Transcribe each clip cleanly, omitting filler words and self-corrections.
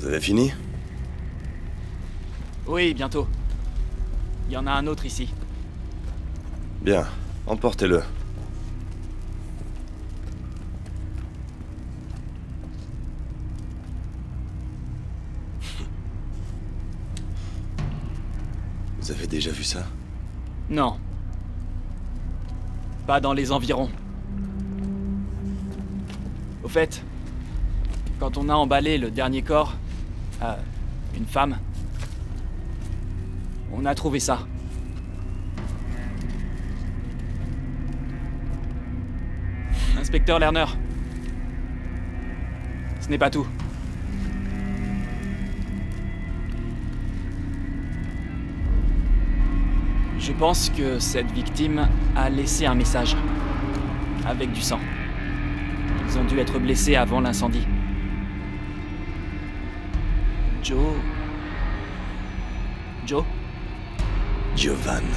Vous avez fini? Oui, bientôt. Il y en a un autre ici. Bien, emportez-le. Vous avez déjà vu ça? Non. Pas dans les environs. Au fait, quand on a emballé le dernier corps, une femme, on a trouvé ça. Inspecteur Lerner. Ce n'est pas tout. Je pense que cette victime a laissé un message. Avec du sang. Ils ont dû être blessés avant l'incendie. Joe... Giovanni.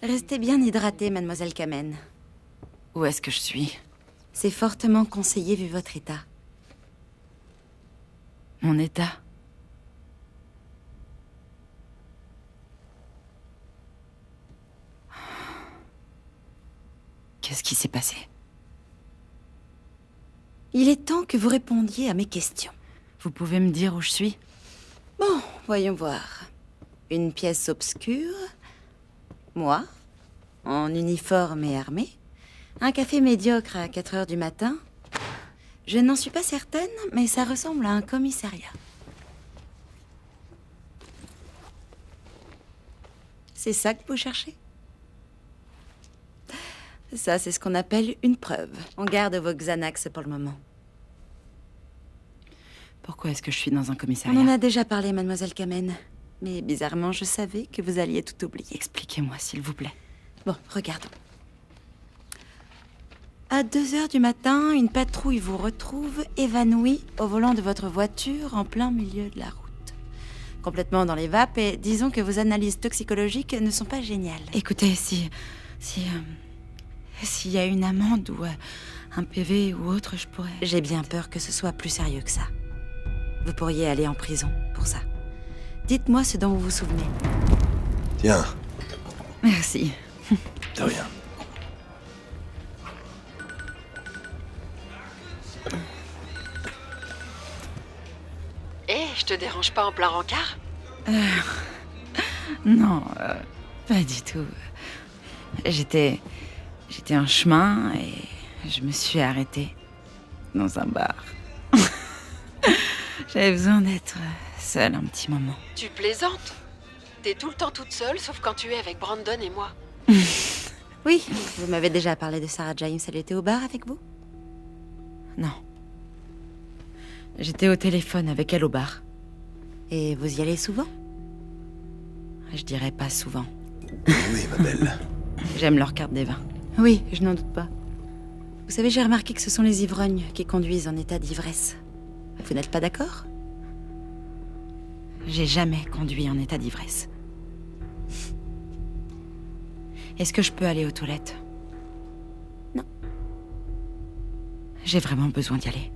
Restez bien hydratée, mademoiselle Kamen. Où est-ce que je suis? C'est fortement conseillé vu votre état. Mon état? Qu'est-ce qui s'est passé? Il est temps que vous répondiez à mes questions. Vous pouvez me dire où je suis? Bon, voyons voir. Une pièce obscure. Moi, en uniforme et armé. Un café médiocre à 4 heures du matin. Je n'en suis pas certaine, mais ça ressemble à un commissariat. C'est ça que vous cherchez? Ça, c'est ce qu'on appelle une preuve. On garde vos Xanax pour le moment. Pourquoi est-ce que je suis dans un On commissariat? en a déjà parlé, mademoiselle Kamen. Mais bizarrement, je savais que vous alliez tout oublier. Expliquez-moi, s'il vous plaît. Bon, regardons. À 2 heures du matin, une patrouille vous retrouve évanoui au volant de votre voiture en plein milieu de la route. Complètement dans les vapes et disons que vos analyses toxicologiques ne sont pas géniales. Écoutez, s'il y a une amende ou un PV ou autre, je pourrais... J'ai bien peur que ce soit plus sérieux que ça. Vous pourriez aller en prison pour ça. Dites-moi ce dont vous vous souvenez. Tiens, Merci. de rien. Je te dérange pas en plein rencard? Non, pas du tout. J'étais en chemin et je me suis arrêtée dans un bar. J'avais besoin d'être seule un petit moment. Tu plaisantes? T'es tout le temps toute seule, sauf quand tu es avec Brandon et moi. Oui, vous m'avez déjà parlé de Sarah James. Elle était au bar avec vous? Non. J'étais au téléphone avec elle au bar. Et vous y allez souvent? Je dirais pas souvent. Oui, ma belle. J'aime leur carte des vins. Oui, je n'en doute pas. Vous savez, j'ai remarqué que ce sont les ivrognes qui conduisent en état d'ivresse. Vous n'êtes pas d'accord? j'ai jamais conduit en état d'ivresse. Est-ce que je peux aller aux toilettes? Non. J'ai vraiment besoin d'y aller.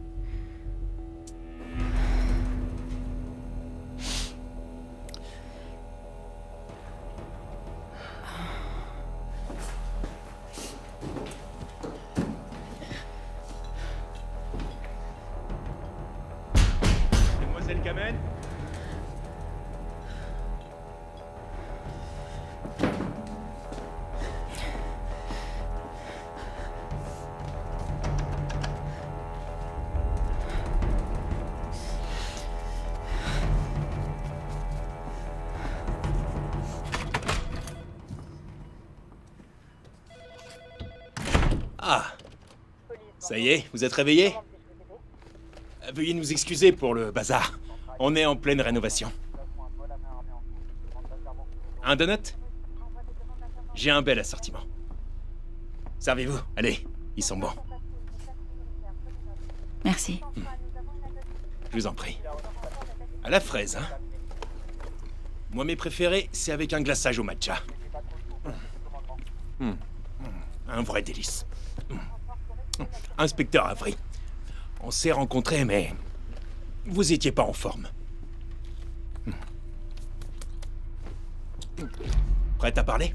Mademoiselle Kamen? Ah! Ça y est, vous êtes réveillés? Veuillez nous excuser pour le bazar. On est en pleine rénovation. Un donut? J'ai un bel assortiment. Servez-vous, allez, ils sont bons. Merci. Je vous en prie. À la fraise, hein? Moi, mes préférés, c'est avec un glaçage au matcha. Un vrai délice. Inspecteur Avery, on s'est rencontrés, mais vous étiez pas en forme. Prête à parler?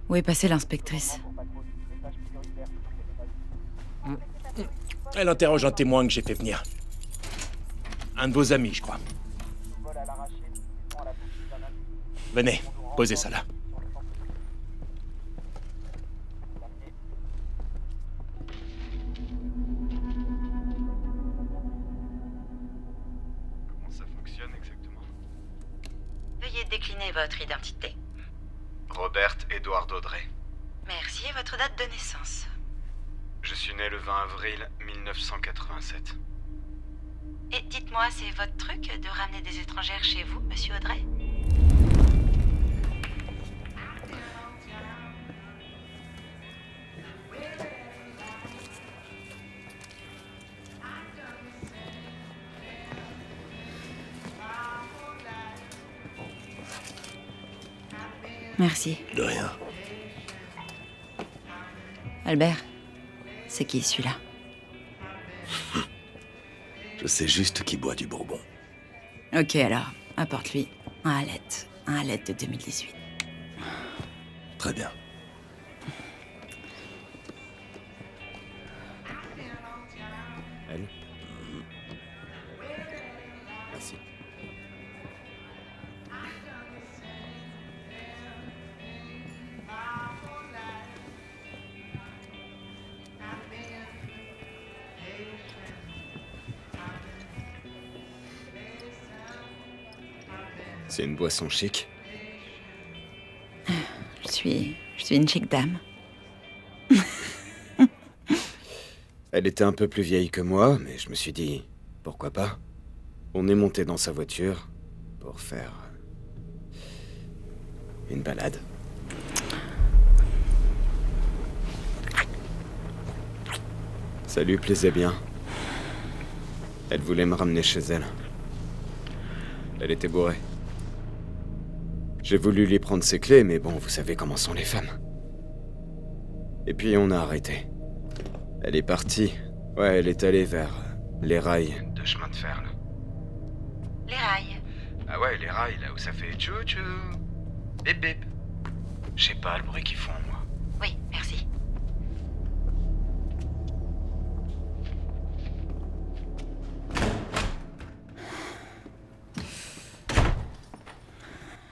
Où est passée l'inspectrice? Elle interroge un témoin que j'ai fait venir. Un de vos amis, je crois. Venez, posez ça là. Comment ça fonctionne exactement? Veuillez décliner votre identité. Robert Edward Audrey. Merci, et votre date de naissance. Je suis né le 20 avril 1987. Et dites-moi, c'est votre truc de ramener des étrangères chez vous, monsieur Audrey? Merci. De rien. Albert, c'est qui celui-là? Je sais juste qui boit du bourbon. Ok alors, apporte-lui un Hallet de 2018. Très bien. Elle? Merci. C'est une boisson chic. Je suis une chic dame. Elle était un peu plus vieille que moi, mais je me suis dit, pourquoi pas? On est monté dans sa voiture pour faire une balade. Ça lui plaisait bien. Elle voulait me ramener chez elle. Elle était bourrée. J'ai voulu lui prendre ses clés, mais bon, vous savez comment sont les femmes. Et puis on a arrêté. Elle est partie. Ouais, elle est allée vers les rails de chemin de fer, là. Les rails. Ah ouais, les rails, là où ça fait tchou-tchou. Bip bip. Je sais pas le bruit qu'ils font, moi. Oui, merci.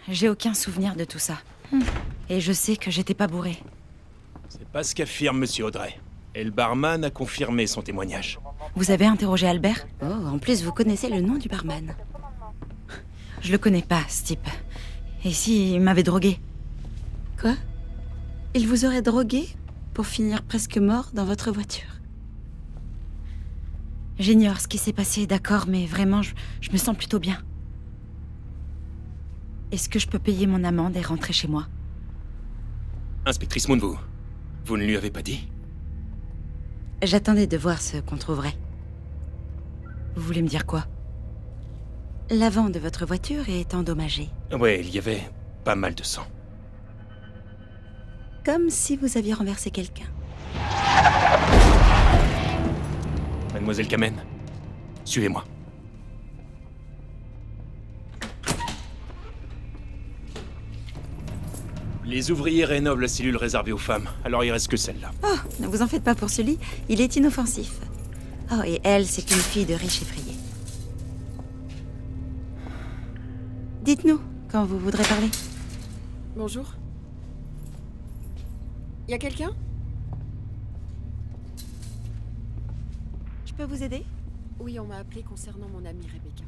J'ai aucun souvenir de tout ça. Et je sais que j'étais pas bourrée. C'est pas ce qu'affirme Monsieur Audrey. Et le barman a confirmé son témoignage. Vous avez interrogé Albert? Oh, en plus, vous connaissez le nom du barman. Je le connais pas, ce type. Et si il m'avait drogué? Quoi? Il vous aurait drogué pour finir presque mort dans votre voiture? J'ignore ce qui s'est passé, d'accord, mais vraiment, je me sens plutôt bien. Est-ce que je peux payer mon amende et rentrer chez moi? Inspectrice Moon, vous ne lui avez pas dit? J'attendais de voir ce qu'on trouverait. Vous voulez me dire quoi? L'avant de votre voiture est endommagé. Ouais, il y avait pas mal de sang. Comme si vous aviez renversé quelqu'un. Mademoiselle Kamen, suivez-moi. Les ouvriers rénovent la cellule réservée aux femmes, alors il reste que celle-là. Oh, ne vous en faites pas pour Sully, il est inoffensif. Oh, et elle, c'est une fille de riche effrayée. Dites-nous, quand vous voudrez parler. Bonjour. Y a quelqu'un? Je peux vous aider? Oui, on m'a appelé concernant mon amie Rebecca.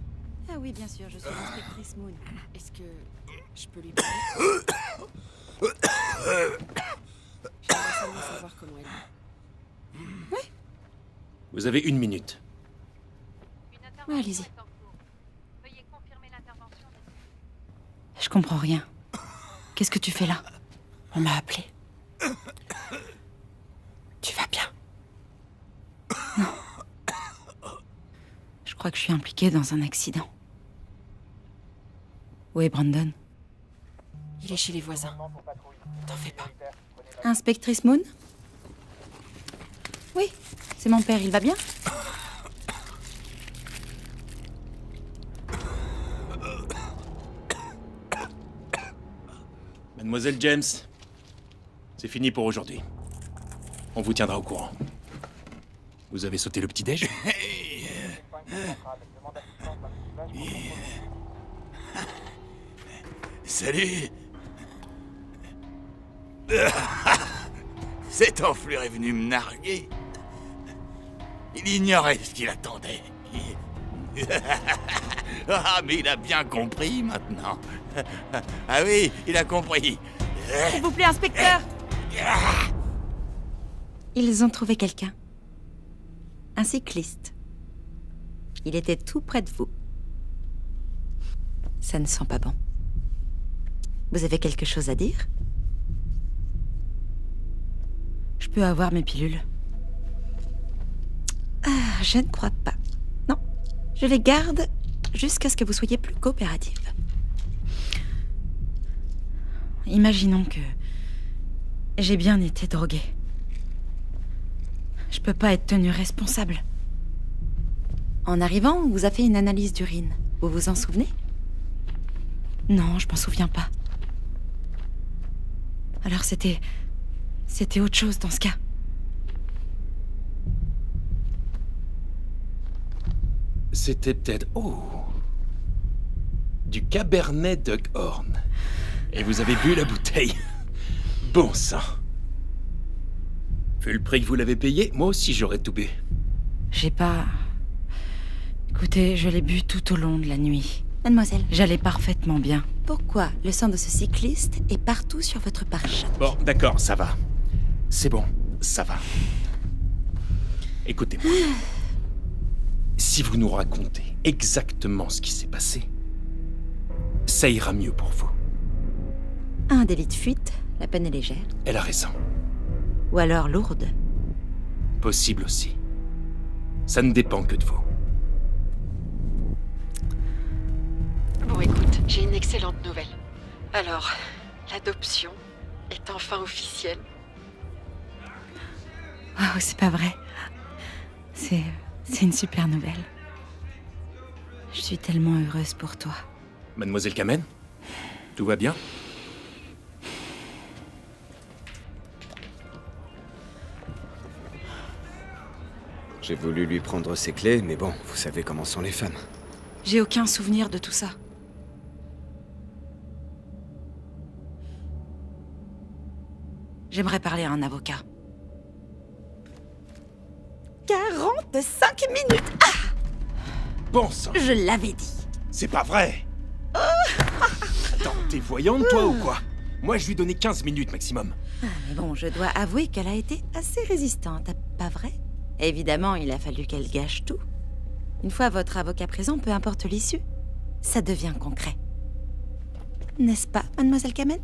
Ah oui, bien sûr, je suis l'inspectrice Moon. Est-ce que je peux lui parler? J'aimerais seulement savoir comment elle est. Vous avez 1 minute. Ouais, allez-y. Je comprends rien. Qu'est-ce que tu fais là? On m'a appelé. Tu vas bien? Non. Je crois que je suis impliquée dans un accident. Où est Brandon? Il est chez les voisins. T'en fais pas. Inspectrice Moon? Oui, c'est mon père, il va bien? Mademoiselle James, c'est fini pour aujourd'hui. On vous tiendra au courant. Vous avez sauté le petit-déj? Salut. Cet enflure est venu me narguer. Il ignorait ce qu'il attendait. Ah, mais il a bien compris maintenant. Ah oui, il a compris. S'il vous plaît, inspecteur! Ils ont trouvé quelqu'un. Un cycliste. Il était tout près de vous. Ça ne sent pas bon. Vous avez quelque chose à dire? Je peux avoir mes pilules? Ah, je ne crois pas. Non, je les garde jusqu'à ce que vous soyez plus coopérative. Imaginons que j'ai bien été droguée. Je peux pas être tenue responsable. En arrivant, on vous a fait une analyse d'urine. Vous vous en souvenez? Non, je m'en souviens pas. Alors c'était autre chose dans ce cas. C'était peut-être... Oh! Du Cabernet Duckhorn. Et vous avez bu la bouteille. Bon sang. Vu le prix que vous l'avez payé, moi aussi j'aurais tout bu. J'ai pas... Écoutez, je l'ai bu tout au long de la nuit. Mademoiselle, J'allais parfaitement bien. pourquoi le sang de ce cycliste est partout sur votre pare-choc? Bon, d'accord, ça va. C'est bon, ça va. Écoutez-moi. Si vous nous racontez exactement ce qui s'est passé, ça ira mieux pour vous. Un délit de fuite, la peine est légère. Elle a raison. Ou alors lourde. Possible aussi. Ça ne dépend que de vous. Bon, écoute, j'ai une excellente nouvelle. Alors, l'adoption est enfin officielle. Oh, c'est pas vrai. C'est une super nouvelle. Je suis tellement heureuse pour toi. Mademoiselle Kamen, tout va bien? J'ai voulu lui prendre ses clés, mais bon, vous savez comment sont les femmes. J'ai aucun souvenir de tout ça. J'aimerais parler à un avocat. 45 minutes! Bon sang, Je l'avais dit. c'est pas vrai! Attends, t'es voyante toi ou quoi? Moi je lui donnais 15 minutes maximum. Mais bon, je dois avouer qu'elle a été assez résistante, pas vrai? Évidemment, il a fallu qu'elle gâche tout. Une fois votre avocat présent, peu importe l'issue, ça devient concret. N'est-ce pas, mademoiselle Kamen?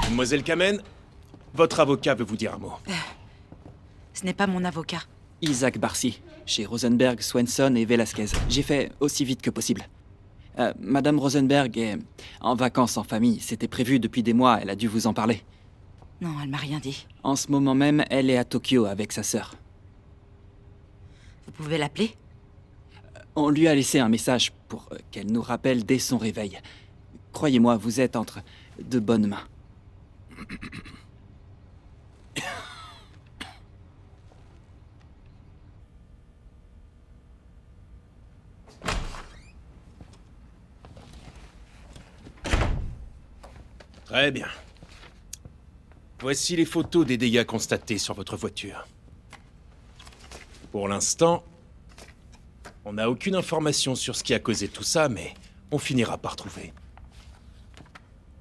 Mademoiselle Kamen, votre avocat veut vous dire un mot. Ce n'est pas mon avocat. Isaac Barcy, chez Rosenberg, Swenson et Velasquez. J'ai fait aussi vite que possible. Madame Rosenberg est en vacances en famille. C'était prévu depuis des mois, elle a dû vous en parler. Non, elle m'a rien dit. En ce moment même, elle est à Tokyo avec sa sœur. Vous pouvez l'appeler? On lui a laissé un message pour qu'elle nous rappelle dès son réveil. Croyez-moi, vous êtes entre de bonnes mains. Très bien. Voici les photos des dégâts constatés sur votre voiture. Pour l'instant, on n'a aucune information sur ce qui a causé tout ça, mais on finira par trouver.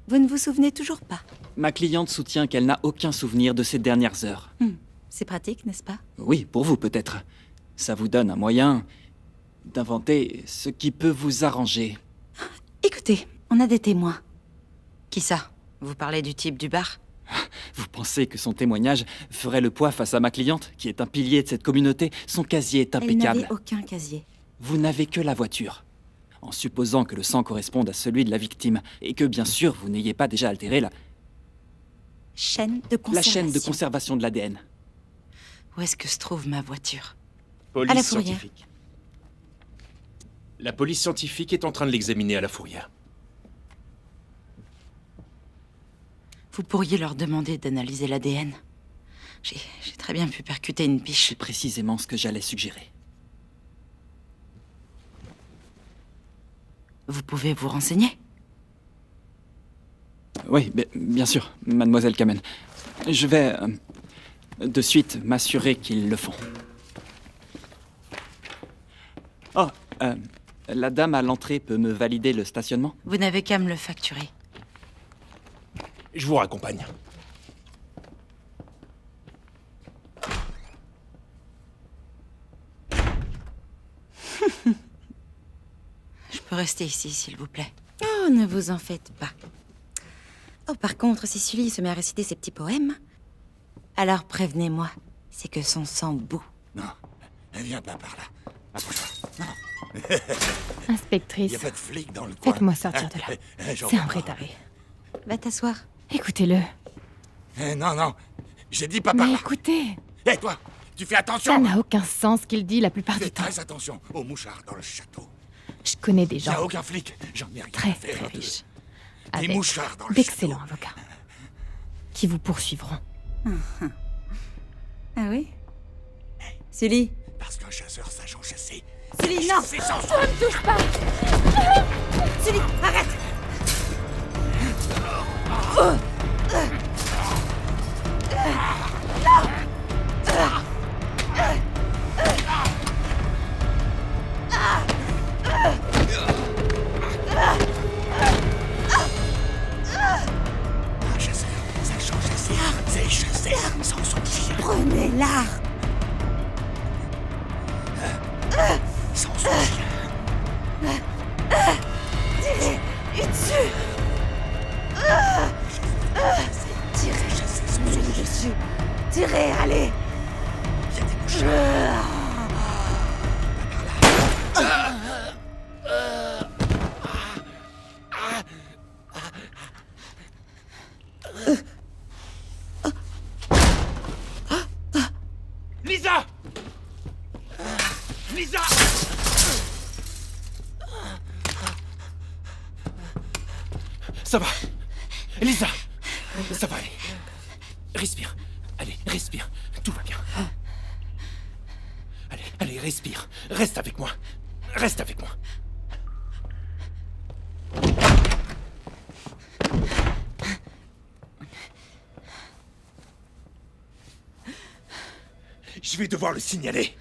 Vous ne vous souvenez toujours pas? Ma cliente soutient qu'elle n'a aucun souvenir de ces dernières heures. C'est pratique, n'est-ce pas? Oui, pour vous peut-être. Ça vous donne un moyen d'inventer ce qui peut vous arranger. Écoutez, on a des témoins. Qui ça? Vous parlez du type du bar? Vous pensez que son témoignage ferait le poids face à ma cliente, qui est un pilier de cette communauté? Son casier est Elle impeccable. n'avait aucun casier. Vous n'avez que la voiture. En supposant que le sang corresponde à celui de la victime, et que bien sûr vous n'ayez pas déjà altéré la Chaîne de conservation. la chaîne de conservation de l'ADN. Où est-ce que se trouve ma voiture? Police À la fourrière. scientifique. La police scientifique est en train de l'examiner à la fourrière. Vous pourriez leur demander d'analyser l'ADN. J'ai très bien pu percuter une biche. C'est précisément ce que j'allais suggérer. Vous pouvez vous renseigner? Oui, bien sûr, mademoiselle Kamen. Je vais de suite m'assurer qu'ils le font. Oh, la dame à l'entrée peut me valider le stationnement? Vous n'avez qu'à me le facturer. Je vous raccompagne. Je peux rester ici, s'il vous plaît. Oh, ne vous en faites pas. Oh, par contre, si Sully se met à réciter ses petits poèmes, alors prévenez-moi, c'est que son sang bout. Non, viens pas par là. Approche-toi. Non, y Inspectrice, a pas de flic dans le coin. faites-moi sortir de là. J'en C'est vois un vrai pas. taré. Va t'asseoir. Écoutez-le. Non, j'ai dit pas par Mais là. écoutez, Hé, toi, tu fais ça attention. n'a aucun sens qu'il dit la plupart Fais du temps. très attention aux mouchards dans le château. Je connais des Y a gens aucun flic. J'en ai rien très à faire très de- riches, Des avec mouchards dans le d'excellents château. avocats, qui vous poursuivront. Ah oui? Sully? Parce qu'un chasseur sache en chasser. Sully, non! C'est sans Touche pas. Sully, arrête! Un chasseur sache en chasser. C'est chasser sans son chien. Prenez-la! Sans son chien. Et dessus! Tirez, Chasser sans son chien. dessus! Tirez, allez! Y a des mouchards. Lisa! Lisa! Ça va. Lisa! Ça va aller. Respire. Allez, respire. Tout va bien. Allez, respire. Reste avec moi. Reste avec moi. Je vais devoir le signaler.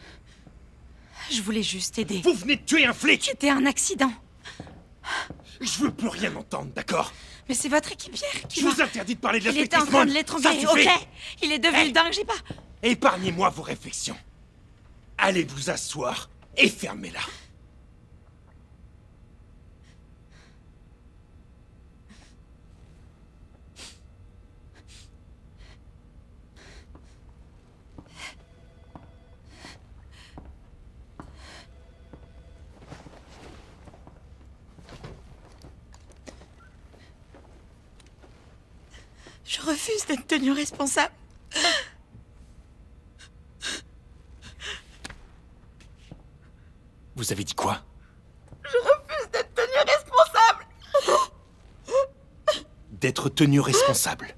Je voulais juste aider. Vous venez de tuer un flic! C'était un accident. Je veux plus rien entendre, d'accord? Mais c'est votre équipière qui Je m'a... vous interdis de parler de Il était en l'inspectrice train de Mond. l'étrangler, Ça suffit. ok? Il est devenu dingue, j'ai pas... Épargnez-moi vos réflexions. Allez vous asseoir et fermez-la. Je refuse d'être tenue responsable. Vous avez dit quoi? Je refuse d'être tenue responsable. D'être tenu responsable.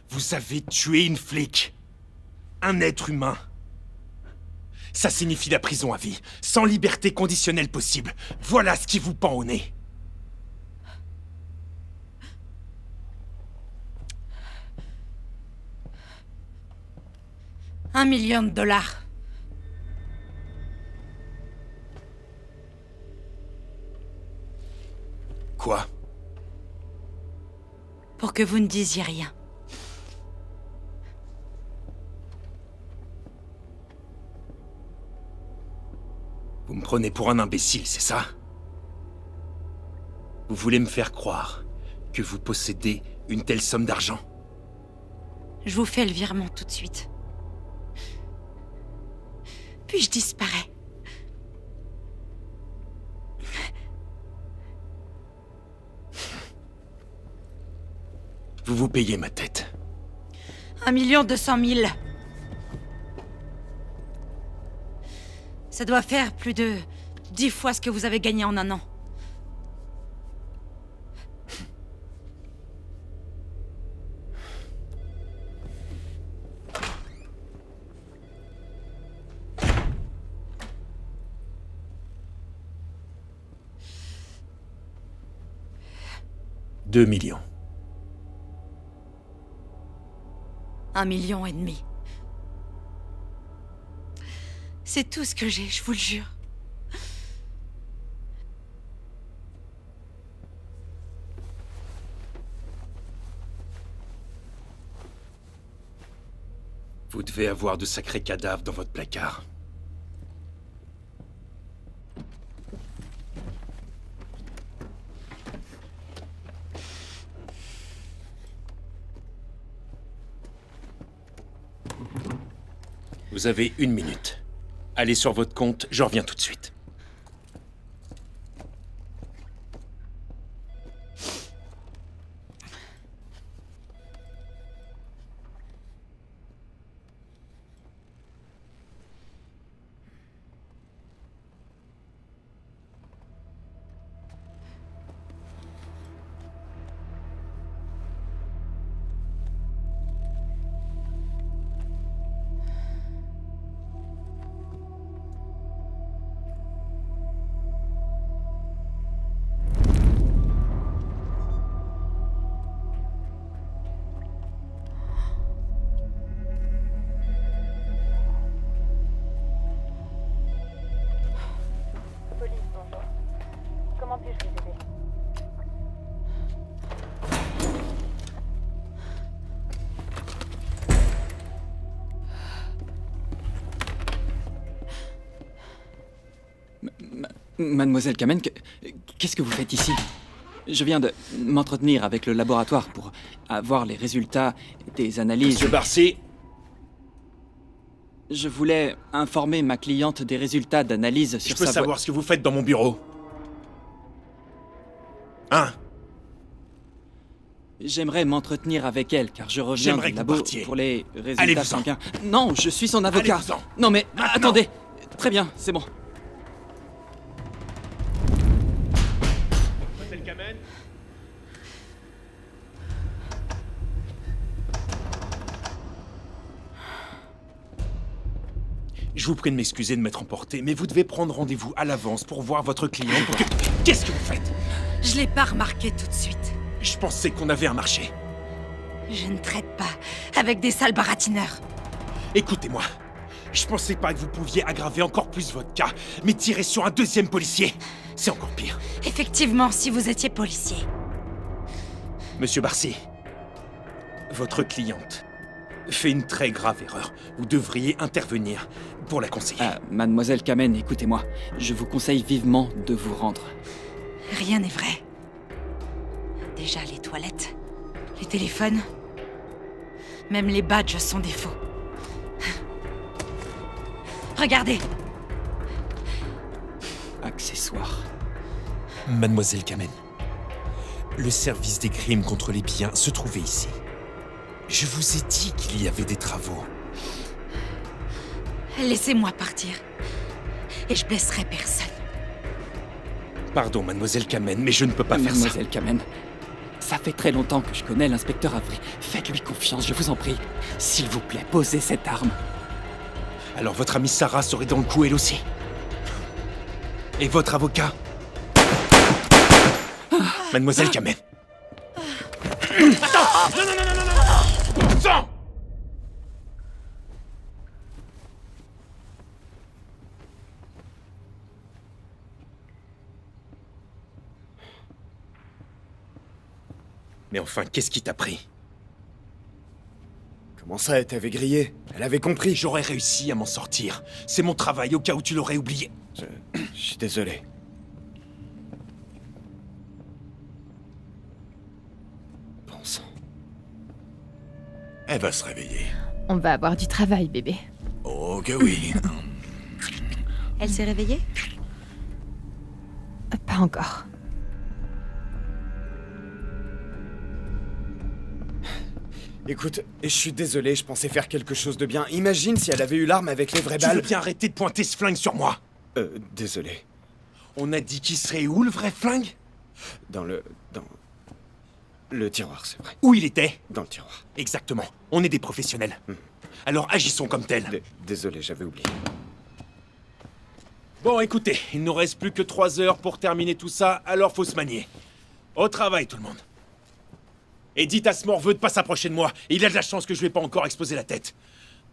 Vous avez tué une flic. Un être humain. Ça signifie la prison à vie, sans liberté conditionnelle possible. Voilà ce qui vous pend au nez. $1 million. Quoi? Pour que vous ne disiez rien. Vous me prenez pour un imbécile, c'est ça? Vous voulez me faire croire que vous possédez une telle somme d'argent? Je vous fais le virement tout de suite. Puis je disparais. Vous vous payez ma tête. 1 200 000. Ça doit faire plus de 10 fois ce que vous avez gagné en un an. $2 millions. 1,5 million. C'est tout ce que j'ai, je vous le jure. Vous devez avoir de sacrés cadavres dans votre placard. Vous avez 1 minute. Allez sur votre compte, je reviens tout de suite. Mademoiselle Kamen, qu'est-ce que vous faites ici? Je viens de m'entretenir avec le laboratoire pour avoir les résultats des analyses. Monsieur Barcy. Je voulais informer ma cliente des résultats d'analyse sur Je peux savoir ce que vous faites dans mon bureau? Hein? J'aimerais m'entretenir avec elle, car je reviens du labo pour les résultats sanguins. Non, je suis son avocat. Non mais, attendez. Très bien, c'est bon. Je vous prie de m'excuser de m'être emporté, mais vous devez prendre rendez-vous à l'avance pour voir votre client. Qu'est-ce que vous faites? Je l'ai pas remarqué tout de suite. Je pensais qu'on avait un marché. Je ne traite pas avec des sales baratineurs. Écoutez-moi. Je pensais pas que vous pouviez aggraver encore plus votre cas, mais tirer sur un deuxième policier, c'est encore pire. Effectivement, si vous étiez policier. Monsieur Barcy, votre cliente fait une très grave erreur. Vous devriez intervenir pour la conseiller. Mademoiselle Kamen, écoutez-moi. Je vous conseille vivement de vous rendre. Rien n'est vrai. Déjà, les toilettes, les téléphones, même les badges sont des faux. Regardez. Accessoires. Mademoiselle Kamen, Le service des crimes contre les biens se trouvait ici. Je vous ai dit qu'il y avait des travaux. Laissez-moi partir. Et je blesserai personne. Pardon, mademoiselle Kamen, mais je ne peux pas faire ça. Mademoiselle Kamen, ça fait très longtemps que je connais l'inspecteur Avery. Faites-lui confiance, je vous en prie. S'il vous plaît, posez cette arme. Alors votre amie Sarah serait dans le coup elle aussi. Et votre avocat? Mademoiselle Kamen. Attends! Non, non, non, non, non, non! Sang! Mais enfin, qu'est-ce qui t'a pris? Comment ça, elle t'avait grillé? Elle avait compris. J'aurais réussi à m'en sortir. C'est mon travail, au cas où tu l'aurais oublié. Je suis désolé. Bon sang. Elle va se réveiller. On va avoir du travail, bébé. Oh que oui. Elle s'est réveillée? Pas encore. Écoute, je suis désolé, je pensais faire quelque chose de bien. Imagine si elle avait eu l'arme avec les vraies Tu veux balles. bien arrêter de pointer ce flingue sur moi? Désolé. On a dit qu'il serait où, le vrai flingue? Dans le tiroir, c'est vrai. Où il était? Dans le tiroir. Exactement. On est des professionnels. Alors agissons comme tels. Désolé, j'avais oublié. Bon, écoutez, il nous reste plus que 3 heures pour terminer tout ça, alors faut se manier. Au travail, tout le monde. Et dites à ce morveux de pas s'approcher de moi. Il a de la chance que je lui ai pas encore explosé la tête.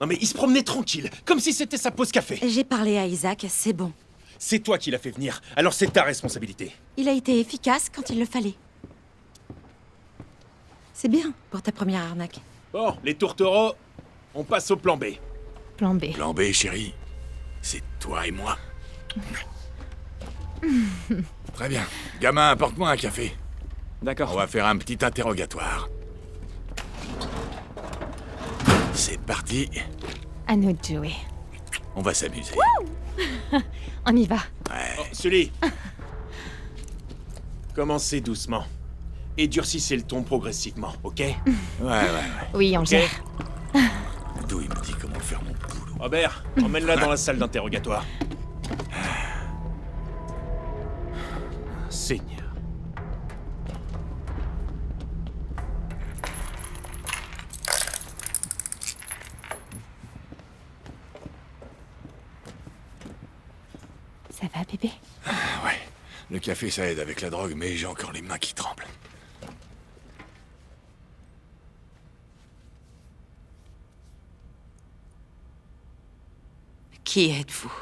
Non mais il se promenait tranquille, comme si c'était sa pause café. J'ai parlé à Isaac, c'est bon. C'est toi qui l'as fait venir, alors c'est ta responsabilité. Il a été efficace quand il le fallait. C'est bien pour ta première arnaque. Bon, les tourtereaux, on passe au plan B. Plan B. Plan B, chérie. C'est toi et moi. Très bien. Gamin, apporte-moi un café. D'accord. On va faire un petit interrogatoire. C'est parti. À nous de jouer. On va s'amuser. On y va. Oh, Sully. Commencez doucement. Et durcissez le ton progressivement, ok? Ouais. Oui, on gère. D'où il me dit comment faire mon boulot. Robert, emmène-la dans la salle d'interrogatoire. Seigneur. Ça va, bébé? Ouais. Le café, ça aide avec la drogue, mais j'ai encore les mains qui tremblent. Qui êtes-vous?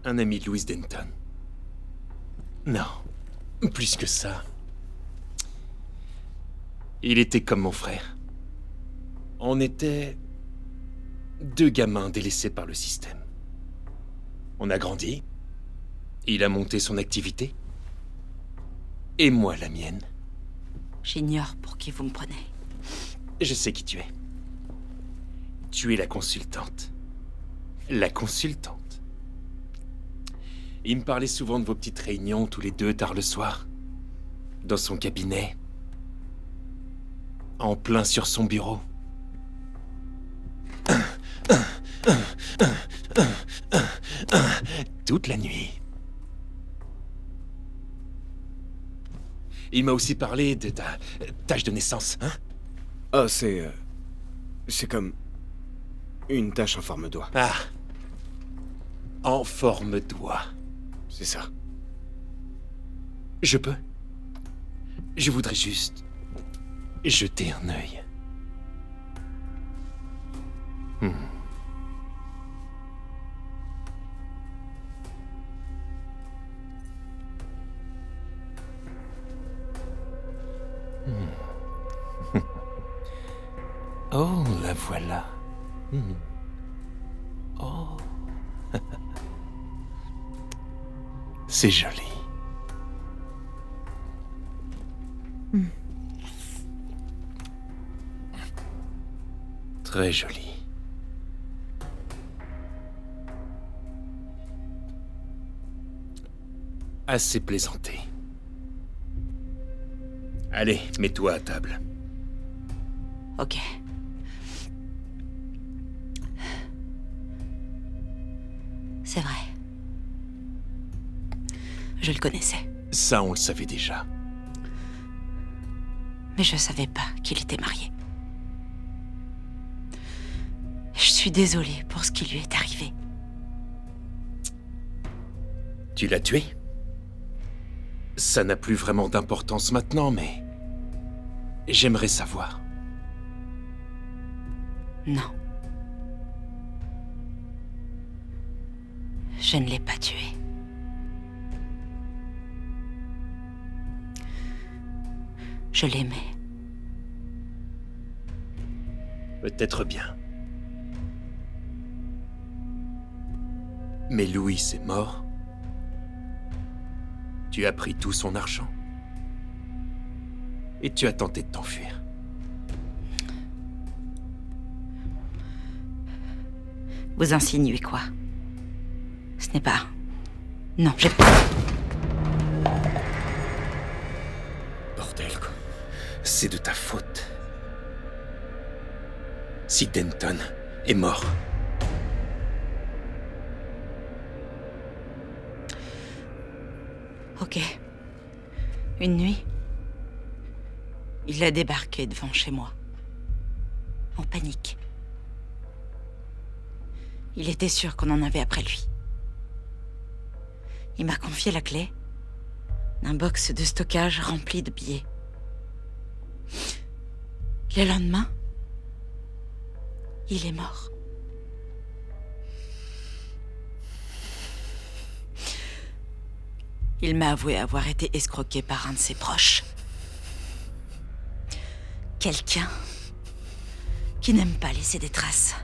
Un ami de Louis Denton. Non, plus que ça. Il était comme mon frère. On était 2 gamins délaissés par le système. On a grandi. Il a monté son activité. Et moi la mienne. J'ignore pour qui vous me prenez. Je sais qui tu es. Tu es la consultante. La consultante. Il me parlait souvent de vos petites réunions tous les 2 tard le soir. Dans son cabinet. En plein sur son bureau. Toute la nuit. Il m'a aussi parlé de ta tâche de naissance, hein? Ah, c'est comme une tache en forme d'oie. Ah. En forme d'oie. C'est ça. Je peux? Je voudrais juste jeter un œil. Oh, la voilà. Oh. C'est joli. Très joli. Assez plaisanté. Allez, mets-toi à table. Ok. C'est vrai. Je le connaissais. Ça, on le savait déjà. Mais je savais pas qu'il était marié. Je suis désolée pour ce qui lui est arrivé. Tu l'as tué? Ça n'a plus vraiment d'importance maintenant, mais... j'aimerais savoir. Non. Je ne l'ai pas tué. Je l'aimais. Peut-être bien. Mais Louis est mort. Tu as pris tout son argent. Et tu as tenté de t'enfuir. Vous insinuez quoi? Ce n'est pas... Non, j'ai... Bordel, quoi. C'est de ta faute. Si Denton est mort... Ok. Une nuit, il a débarqué devant chez moi. En panique. Il était sûr qu'on en avait après lui. Il m'a confié la clé d'un box de stockage rempli de billets. Le lendemain, il est mort. Il m'a avoué avoir été escroqué par un de ses proches. Quelqu'un qui n'aime pas laisser des traces.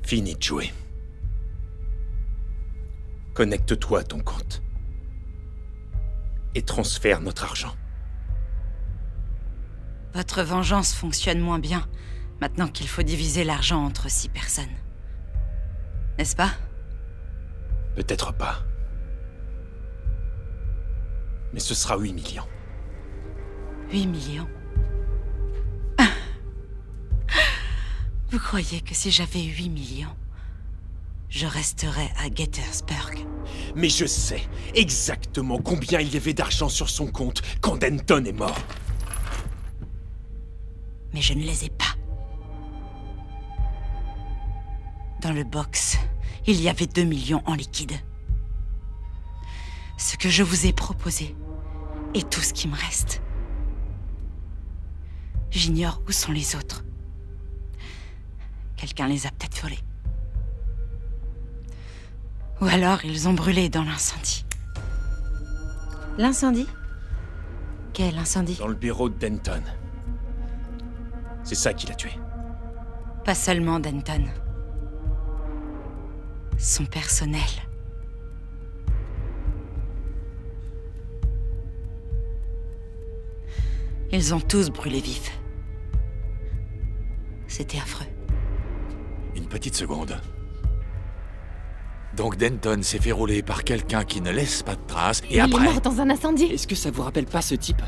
Fini de jouer. Connecte-toi à ton compte. Et transfère notre argent. Votre vengeance fonctionne moins bien, maintenant qu'il faut diviser l'argent entre 6 personnes. N'est-ce pas? Peut-être pas. Mais ce sera 8 millions. 8 millions. Vous croyez que si j'avais 8 millions, je resterais à Gettysburg? Mais je sais exactement combien il y avait d'argent sur son compte quand Denton est mort. Mais je ne les ai pas. Dans le box, il y avait 2 millions en liquide. Ce que je vous ai proposé est tout ce qui me reste. J'ignore où sont les autres. Quelqu'un les a peut-être volés. Ou alors ils ont brûlé dans l'incendie. L'incendie? Quel incendie? Dans le bureau de Denton. C'est ça qui l'a tué. Pas seulement Denton. Son personnel. Ils ont tous brûlé vifs. C'était affreux. Une petite seconde. Donc Denton s'est fait rouler par quelqu'un qui ne laisse pas de traces, et Il après... est mort dans un incendie. Est-ce que ça vous rappelle pas ce type?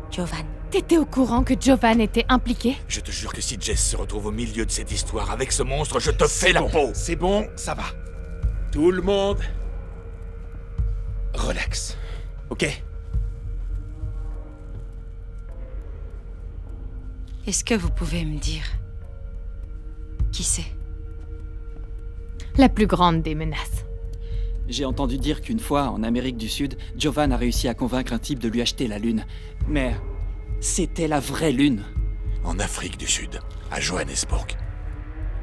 Jovan. T'étais au courant que Jovan était impliqué? Je te jure que si Jess se retrouve au milieu de cette histoire avec ce monstre, je te fais la peau. C'est bon, ça va. Tout le monde... relax. Ok? Est-ce que vous pouvez me dire qui c'est? La plus grande des menaces. J'ai entendu dire qu'une fois, en Amérique du Sud, Jovan a réussi à convaincre un type de lui acheter la Lune. Mais c'était la vraie Lune. En Afrique du Sud, à Johannesburg.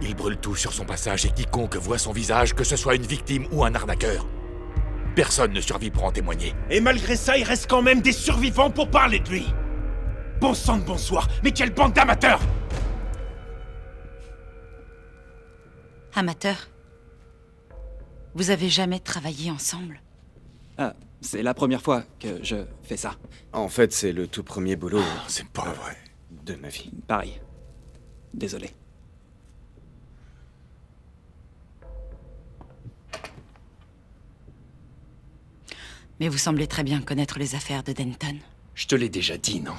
Il brûle tout sur son passage et quiconque voit son visage, que ce soit une victime ou un arnaqueur. Personne ne survit pour en témoigner. Et malgré ça, il reste quand même des survivants pour parler de lui. Bon sang de bonsoir, mais quelle bande d'amateurs! Amateur. Vous avez jamais travaillé ensemble? Ah, c'est la première fois que je fais ça. En fait, c'est le tout premier boulot C'est pas vrai. de ma vie. Pareil. Désolé. Mais vous semblez très bien connaître les affaires de Denton. Je te l'ai déjà dit, non?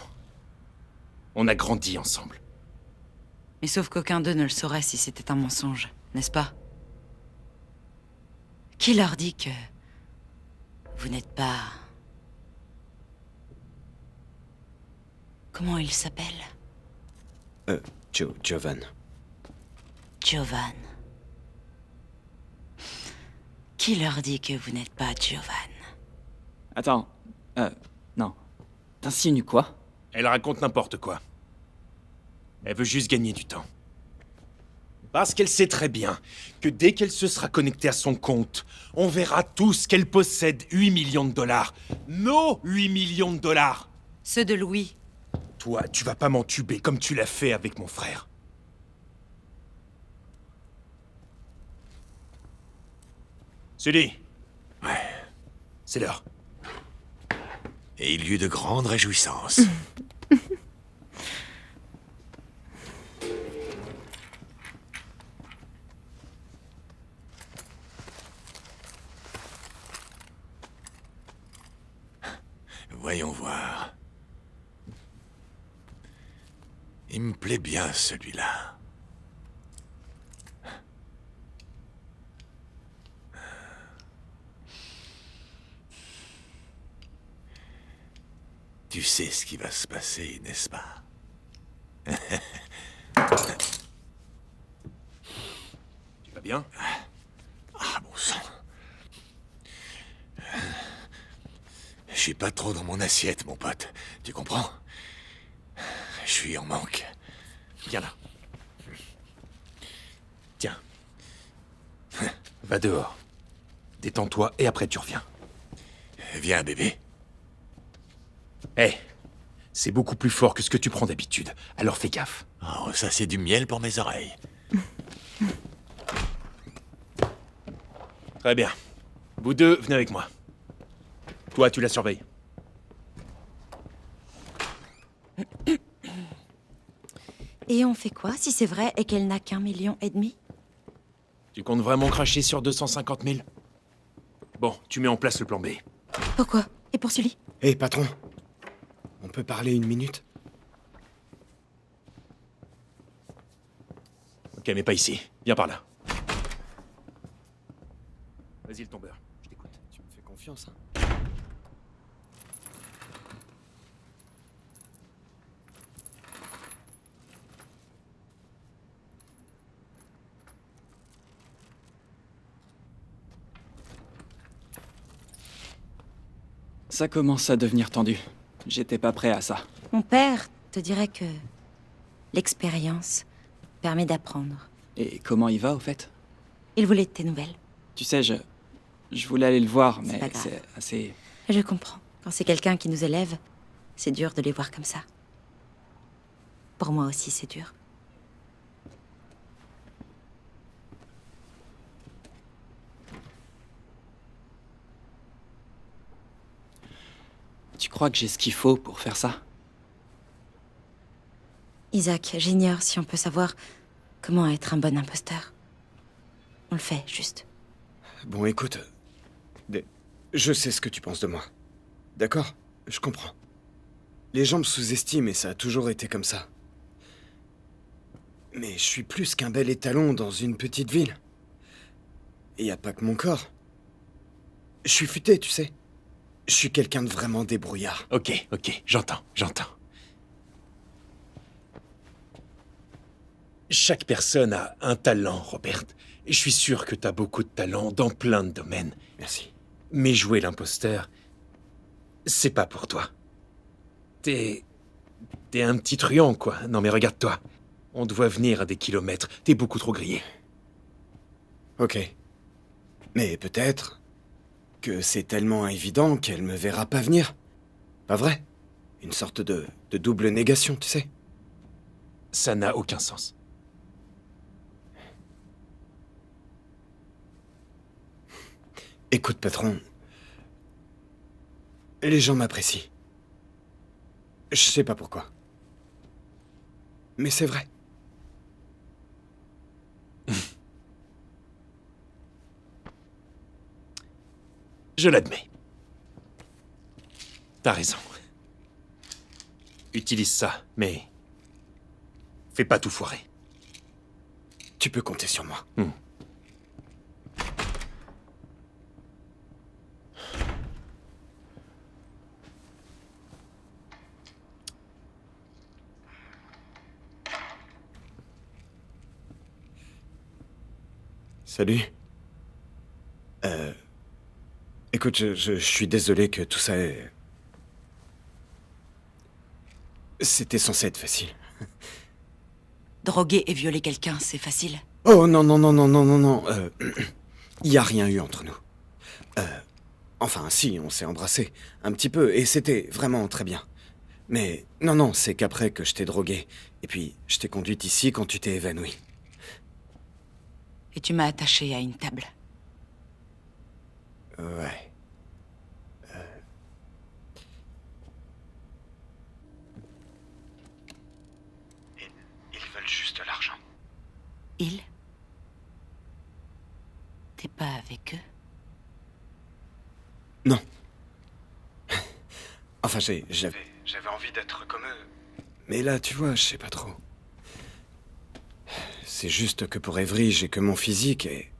On a grandi ensemble. Mais sauf qu'aucun d'eux ne le saurait si c'était un mensonge, n'est-ce pas? Qui leur dit que... vous n'êtes pas... Comment il s'appelle? Jovan. Jovan. Qui leur dit que vous n'êtes pas Jovan? Attends. Non. T'insinues quoi? Elle raconte n'importe quoi. Elle veut juste gagner du temps. Parce qu'elle sait très bien que dès qu'elle se sera connectée à son compte, on verra tous qu'elle possède 8 millions de dollars. Nos 8 millions de dollars! Ceux de Louis. Toi, tu vas pas m'entuber comme tu l'as fait avec mon frère. Sully. Ouais. C'est l'heure. Et il y eut de grandes réjouissances. Voyons voir. Il me plaît bien, celui-là. Tu sais ce qui va se passer, n'est-ce pas? Tu vas bien? Ah, bon sang. Je suis pas trop dans mon assiette, mon pote. Tu comprends? Je suis en manque. Viens là. Tiens. Va dehors. Détends-toi et après tu reviens. Viens, bébé. Hé, c'est beaucoup plus fort que ce que tu prends d'habitude, alors fais gaffe. Oh, ça c'est du miel pour mes oreilles. Très bien. Vous deux, venez avec moi. Toi, tu la surveilles. Et on fait quoi si c'est vrai et qu'elle n'a qu'1,5 million? Tu comptes vraiment cracher sur 250 000? Bon, tu mets en place le plan B. Pourquoi? Et pour Sully? Hé, patron. On peut parler 1 minute? Ok, mais pas ici. Viens par là. Vas-y, le tombeur. Je t'écoute. Tu me fais confiance, hein? Ça commence à devenir tendu. J'étais pas prêt à ça. Mon père te dirait que l'expérience permet d'apprendre. Et comment il va, au fait? Il voulait de tes nouvelles. Tu sais, je voulais aller le voir, mais pas grave. c'est assez... Je comprends. Quand c'est quelqu'un qui nous élève, c'est dur de les voir comme ça. Pour moi aussi, c'est dur. Tu crois que j'ai ce qu'il faut pour faire ça? Isaac, j'ignore si on peut savoir comment être un bon imposteur. On le fait, juste. Bon, écoute. Je sais ce que tu penses de moi. D'accord? Je comprends. Les gens me sous-estiment et ça a toujours été comme ça. Mais je suis plus qu'un bel étalon dans une petite ville. Et y a pas que mon corps. Je suis futé, tu sais. Je suis quelqu'un de vraiment débrouillard. Ok, j'entends. Chaque personne a un talent, Robert. Et je suis sûr que t'as beaucoup de talent dans plein de domaines. Merci. Mais jouer l'imposteur, c'est pas pour toi. T'es un petit truand, quoi. Non mais regarde-toi. On te voit venir à des kilomètres. T'es beaucoup trop grillé. Ok. Mais peut-être que c'est tellement évident qu'elle me verra pas venir. Pas vrai? Une sorte de double négation, tu sais. Ça n'a aucun sens. Écoute, patron. Les gens m'apprécient. Je sais pas pourquoi. Mais c'est vrai. Je l'admets. T'as raison. Utilise ça, mais... fais pas tout foirer. Tu peux compter sur moi. Salut. Écoute, je suis désolé que tout ça est... C'était censé être facile. Droguer et violer quelqu'un, c'est facile. Oh non, non, non, non, non, non, non. Y a rien eu entre nous. Enfin, si, on s'est embrassés. Un petit peu, et c'était vraiment très bien. Mais non, non, c'est qu'après que je t'ai drogué. Et puis, je t'ai conduite ici quand tu t'es évanouie. Et tu m'as attaché à une table. Ouais. Ils veulent juste l'argent. Ils? T'es pas avec eux? Non. Enfin, j'avais envie d'être comme eux. Mais là, tu vois, je sais pas trop. C'est juste que pour Avery, j'ai que mon physique et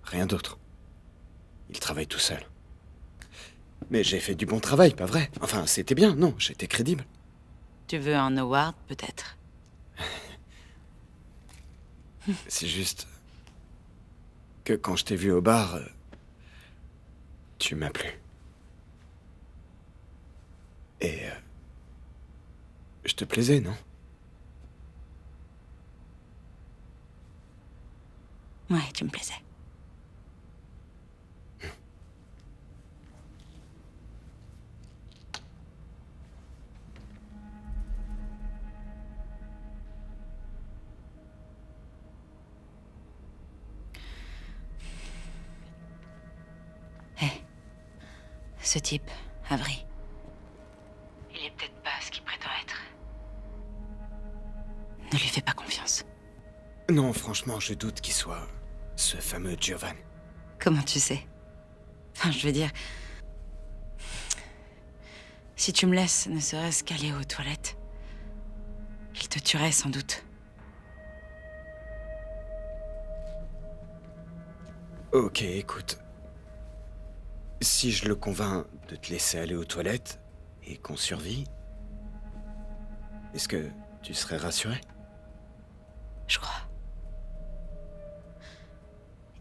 rien d'autre. Il travaille tout seul. Mais j'ai fait du bon travail, pas vrai? Enfin, c'était bien, non, j'étais crédible. Tu veux un award, peut-être? C'est juste... que quand je t'ai vu au bar... tu m'as plu. Et... je te plaisais, non? Ouais, tu me plaisais. Ce type, Avery. Il est peut-être pas ce qu'il prétend être. Ne lui fais pas confiance. Non, franchement, je doute qu'il soit ce fameux Giovanni. Comment tu sais? Enfin, je veux dire... Si tu me laisses, ne serait-ce qu'aller aux toilettes, il te tuerait sans doute. Ok, écoute. Si je le convainc de te laisser aller aux toilettes et qu'on survit, est-ce que tu serais rassuré? Je crois.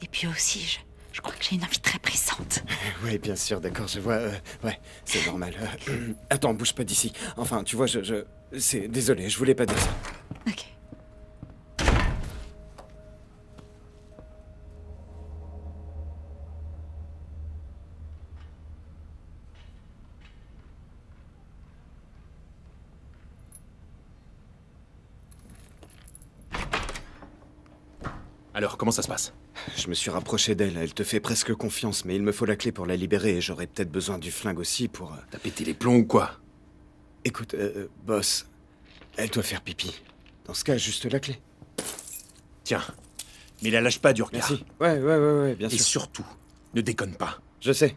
Et puis aussi, je crois que j'ai une envie très pressante. Oui, bien sûr, d'accord, je vois. Ouais, c'est normal. Attends, bouge pas d'ici. Enfin, tu vois, c'est... Désolé, je voulais pas dire ça. Ok. Alors, comment ça se passe? Je me suis rapproché d'elle, elle te fait presque confiance, mais il me faut la clé pour la libérer et j'aurais peut-être besoin du flingue aussi pour... T'as pété les plombs ou quoi? Écoute, boss, elle doit faire pipi. Dans ce cas, juste la clé. Tiens, mais la lâche pas du regard. Merci. Ouais, bien Et sûr. surtout, ne déconne pas. Je sais.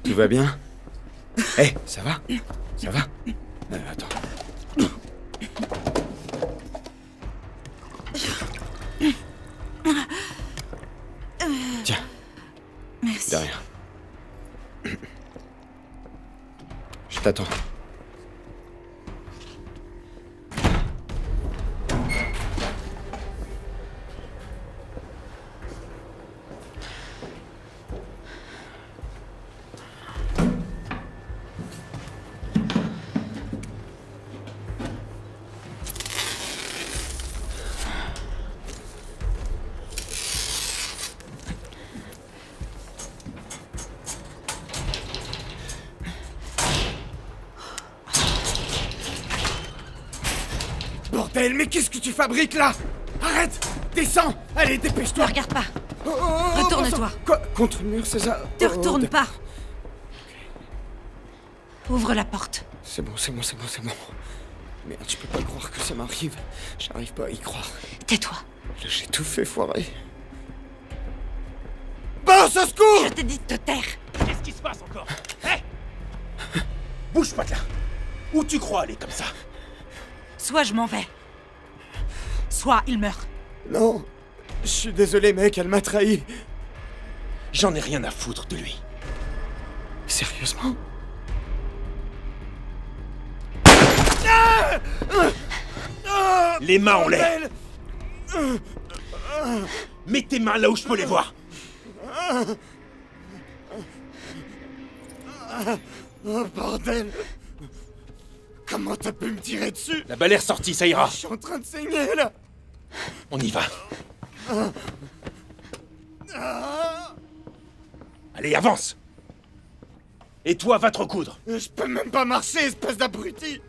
Tout va bien? Hé, ça va? Ça va? Attends. Tiens. Merci. De rien. Je t'attends. Bordel, mais qu'est-ce que tu fabriques là? Arrête! Descends! Allez, Ne dépêche-toi! regarde pas. Oh, Retourne-toi. Quoi? Contre le mur, c'est ça? Te Oh, retourne pas. Ouvre la porte. C'est bon. Merde, je peux pas croire que ça m'arrive. J'arrive pas à y croire. Tais-toi. Là, j'ai tout fait foirer. Bon, ça secours! Je t'ai dit de te taire. Qu'est-ce qui se passe encore? Hé! Bouge pas de là! Où tu crois aller comme ça? Soit je m'en vais. Soit il meurt. Non. Je suis désolé, mec, elle m'a trahi. J'en ai rien à foutre de lui. Sérieusement? Les mains en l'air! Mets tes mains là où je peux les voir! Oh, bordel! Comment t'as pu me tirer dessus? La balle est ressortie, ça ira! Je suis en train de saigner, là! On y va! Allez, avance! Et toi, va te recoudre! Je peux même pas marcher, espèce d'abruti!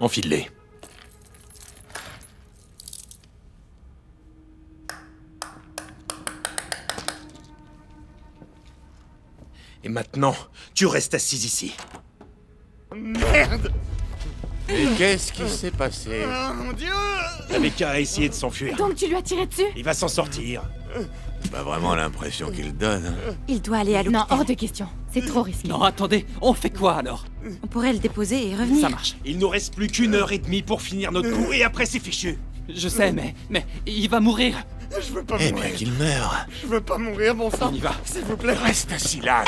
Enfile-les. Et maintenant, tu restes assise ici. Merde! Mais qu'est-ce qui s'est passé? Oh mon Dieu! T'avais qu'à essayer de s'enfuir. Donc tu lui as tiré dessus? Il va s'en sortir. Pas vraiment l'impression qu'il donne. Hein. Il doit aller à Non, l'hôpital. hors de question. C'est trop risqué. Non, attendez, on fait quoi alors? On pourrait le déposer et revenir. Ça marche. Il nous reste plus qu'1h30 pour finir notre coup et après c'est fichu. Je sais, mais il va mourir. Je veux pas Eh bien mourir. qu'il meure. Je veux pas mourir, bon sang. On y va. S'il vous plaît. Reste assis là.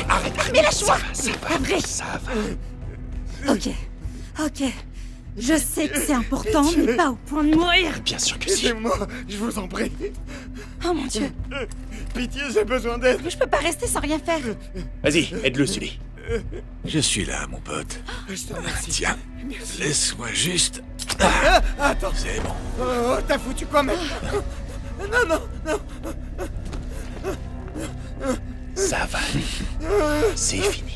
Arrête, Mais lâche-moi! ça va, ça va. Ok. Je sais que c'est important, mais pas au point de mourir. Bien sûr que si. Aidez-moi, je vous en prie. Oh mon Dieu. Pitié, j'ai besoin d'aide. Je peux pas rester sans rien faire. Vas-y, aide-le, Sully. Je suis là, mon pote. Je te remercie. Tiens, Merci. laisse-moi juste. Attends. C'est bon. Oh, t'as foutu quoi, mec? Non. Ça va aller. C'est fini.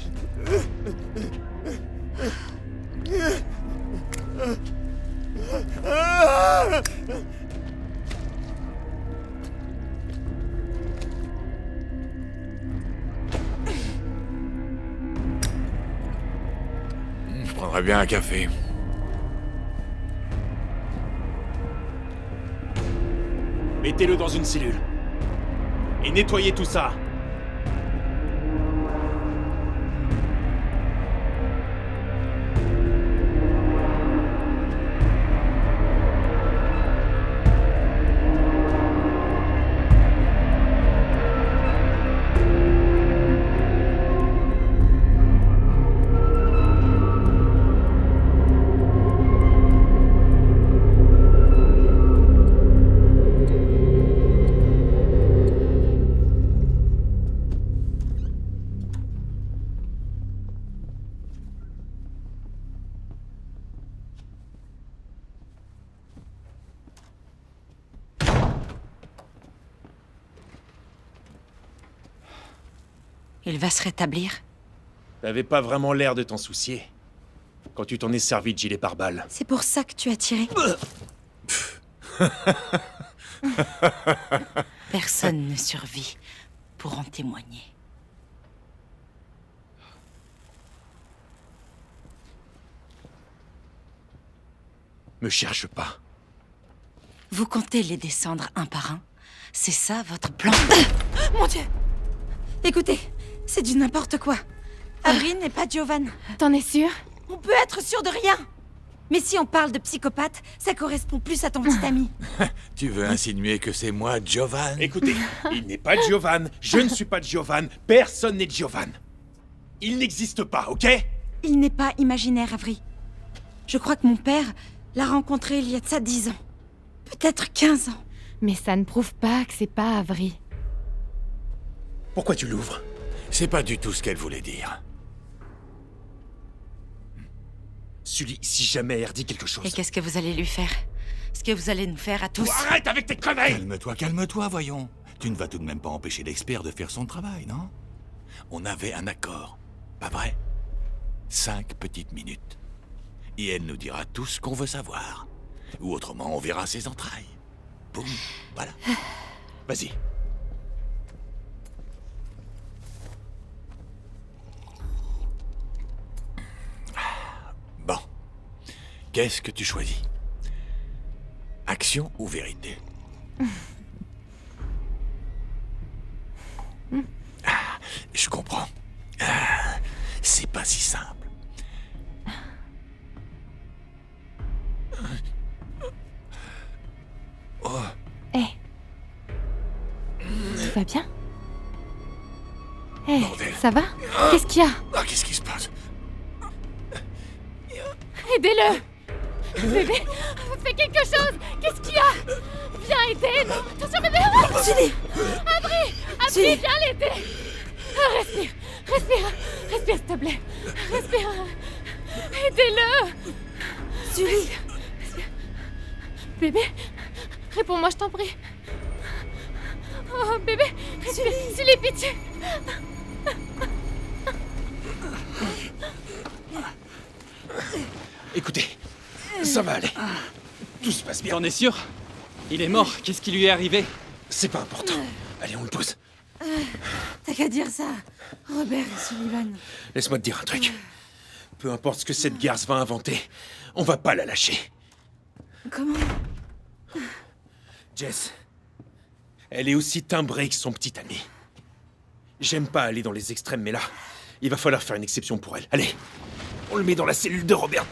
Je prendrais bien un café. Mettez-le dans une cellule. Et nettoyez tout ça. Il va se rétablir. T'avais pas vraiment l'air de t'en soucier. Quand tu t'en es servi de gilet pare-balles. C'est pour ça que tu as tiré. Personne ne survit pour en témoigner. Me cherche pas. Vous comptez les descendre un par un? C'est ça votre plan? Mon Dieu! Écoutez, c'est du n'importe quoi. Avery n'est pas Giovanni. T'en es sûr? On peut être sûr de rien. Mais si on parle de psychopathe, ça correspond plus à ton petit ami. Tu veux insinuer que c'est moi, Giovanni? Écoutez, il n'est pas Giovanni, je ne suis pas Giovanni, personne n'est Giovanni. Il n'existe pas, ok? Il n'est pas imaginaire, Avery. Je crois que mon père l'a rencontré il y a de ça 10 ans. Peut-être 15 ans. Mais ça ne prouve pas que c'est pas Avery. Pourquoi tu l'ouvres? C'est pas du tout ce qu'elle voulait dire. Sully, si jamais elle dit quelque chose... Et qu'est-ce que vous allez lui faire? Ce que vous allez nous faire à tous? Oh, arrête avec tes conneries! Calme-toi, voyons. Tu ne vas tout de même pas empêcher l'expert de faire son travail, non? On avait un accord, pas vrai? 5 petites minutes. Et elle nous dira tout ce qu'on veut savoir. Ou autrement, on verra ses entrailles. Boum, voilà. Vas-y. Bon. Qu'est-ce que tu choisis? Action ou vérité? Ah, je comprends. Ah, c'est pas si simple. Oh. Hé. Tout va bien? Hé, Bordel. ça va? Qu'est-ce qu'il y a? Ah, qu'est-ce qui se passe? Aidez-le! Bébé, fais quelque chose! Qu'est-ce qu'il y a? Viens aider! Non, attention, bébé! Sully! Abri, viens l'aider! Respire, respire, respire, s'il te plaît! Respire! Aidez-le! Sully! Bébé, réponds-moi, je t'en prie. Oh, bébé, respire! Sully, pitié! Écoutez, ça va aller. Tout se passe bien. T'en es sûr? Il est mort, qu'est-ce qui lui est arrivé? C'est pas important. Allez, on le pose. T'as qu'à dire ça, Robert et Sullivan. Laisse-moi te dire un truc. Peu importe ce que cette garce va inventer, on va pas la lâcher. Comment? Jess, elle est aussi timbrée que son petit ami. J'aime pas aller dans les extrêmes, mais là, il va falloir faire une exception pour elle. Allez, on le met dans la cellule de Robert.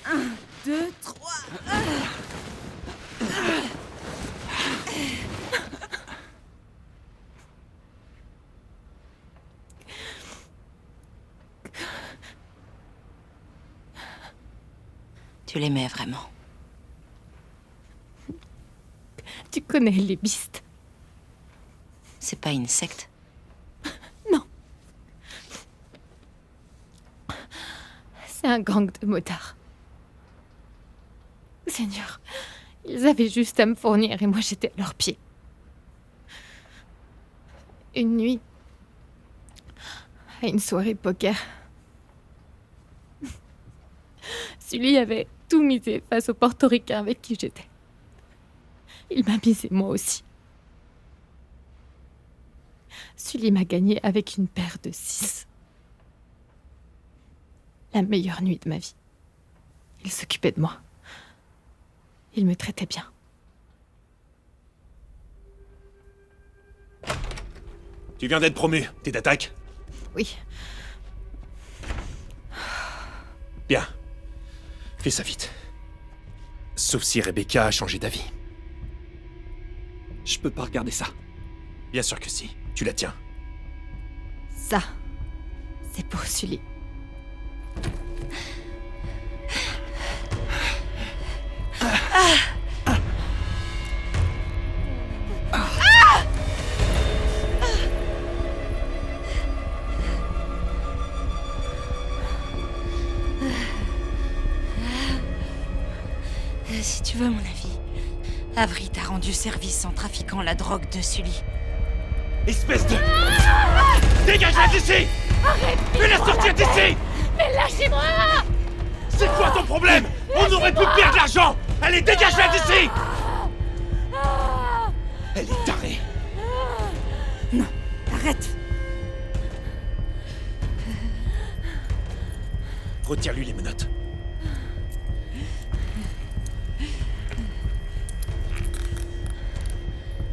1, 2, 3. Tu l'aimais vraiment? Tu connais les bistes? C'est pas une secte? Non. C'est un gang de motards. Seigneur, ils avaient juste à me fournir et moi j'étais à leurs pieds. Une nuit, à une soirée poker, Sully avait tout misé face au portoricain avec qui j'étais. Il m'a misé moi aussi. Sully m'a gagné avec une paire de 6. La meilleure nuit de ma vie. Il s'occupait de moi. Il me traitait bien. Tu viens d'être promu. T'es d'attaque? Oui. Bien. Fais ça vite. Sauf si Rebecca a changé d'avis. Je peux pas regarder ça. Bien sûr que si. Tu la tiens. Ça, c'est pour Sully. Si tu veux mon avis, Avery t'a rendu service en trafiquant la drogue de Sully. Espèce de... Dégage-la d'ici! Arrête! Fais-la sortir d'ici! Mais lâchez-moi! C'est quoi ton problème? On aurait pu perdre l'argent! Allez, dégage-la d'ici! Elle est tarée. Non, arrête! Retire-lui les menottes.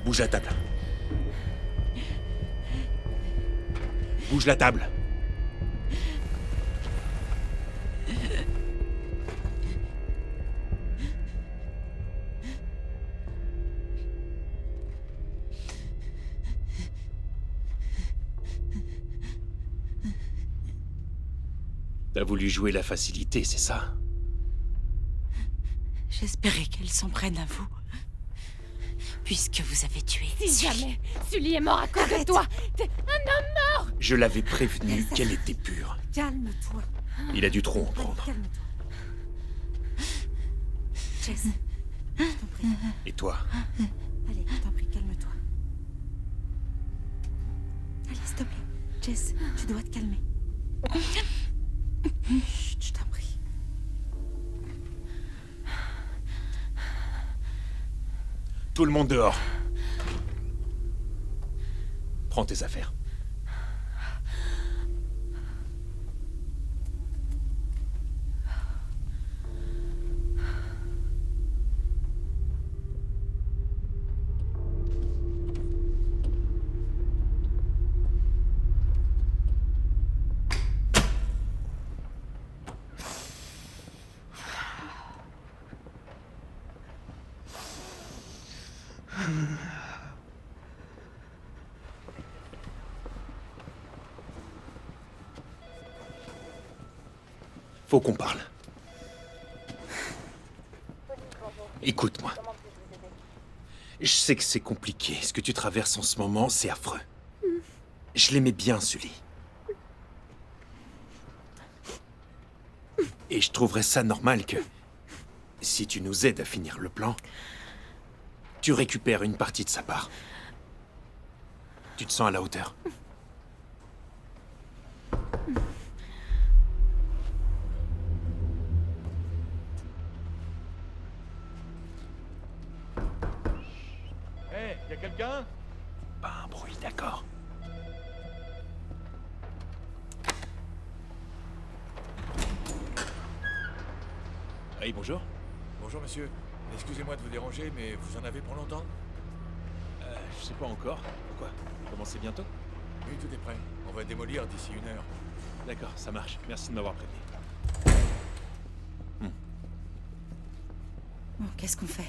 Bouge la table. Bouge la table. T'as voulu jouer la facilité, c'est ça? J'espérais qu'elle s'en prenne à vous. Puisque vous avez tué. Si jamais Sully est mort à cause de toi, t'es un homme mort! Je l'avais prévenu qu'elle était pure. Calme-toi. Il a dû trop en prendre. Calme-toi. Jess, je t'en prie. Et toi? Allez, je t'en prie, calme-toi. Allez, s'il te plaît. Jess, tu dois te calmer. Chut, je t'en prie. Tout le monde dehors. Prends tes affaires. Faut qu'on parle. Écoute-moi. Je sais que c'est compliqué. Ce que tu traverses en ce moment, c'est affreux. Je l'aimais bien, Sully. Et je trouverais ça normal que, si tu nous aides à finir le plan, tu récupères une partie de sa part. Tu te sens à la hauteur? Hé, y a quelqu'un? Pas un bruit, d'accord. Oui, bonjour. Bonjour monsieur. Excusez-moi de vous déranger, mais vous en avez pour longtemps? Je sais pas encore. Pourquoi? Commencez bientôt? Oui, tout est prêt. On va démolir d'ici 1 heure. D'accord, ça marche. Merci de m'avoir prévenu. Bon, qu'est-ce qu'on fait?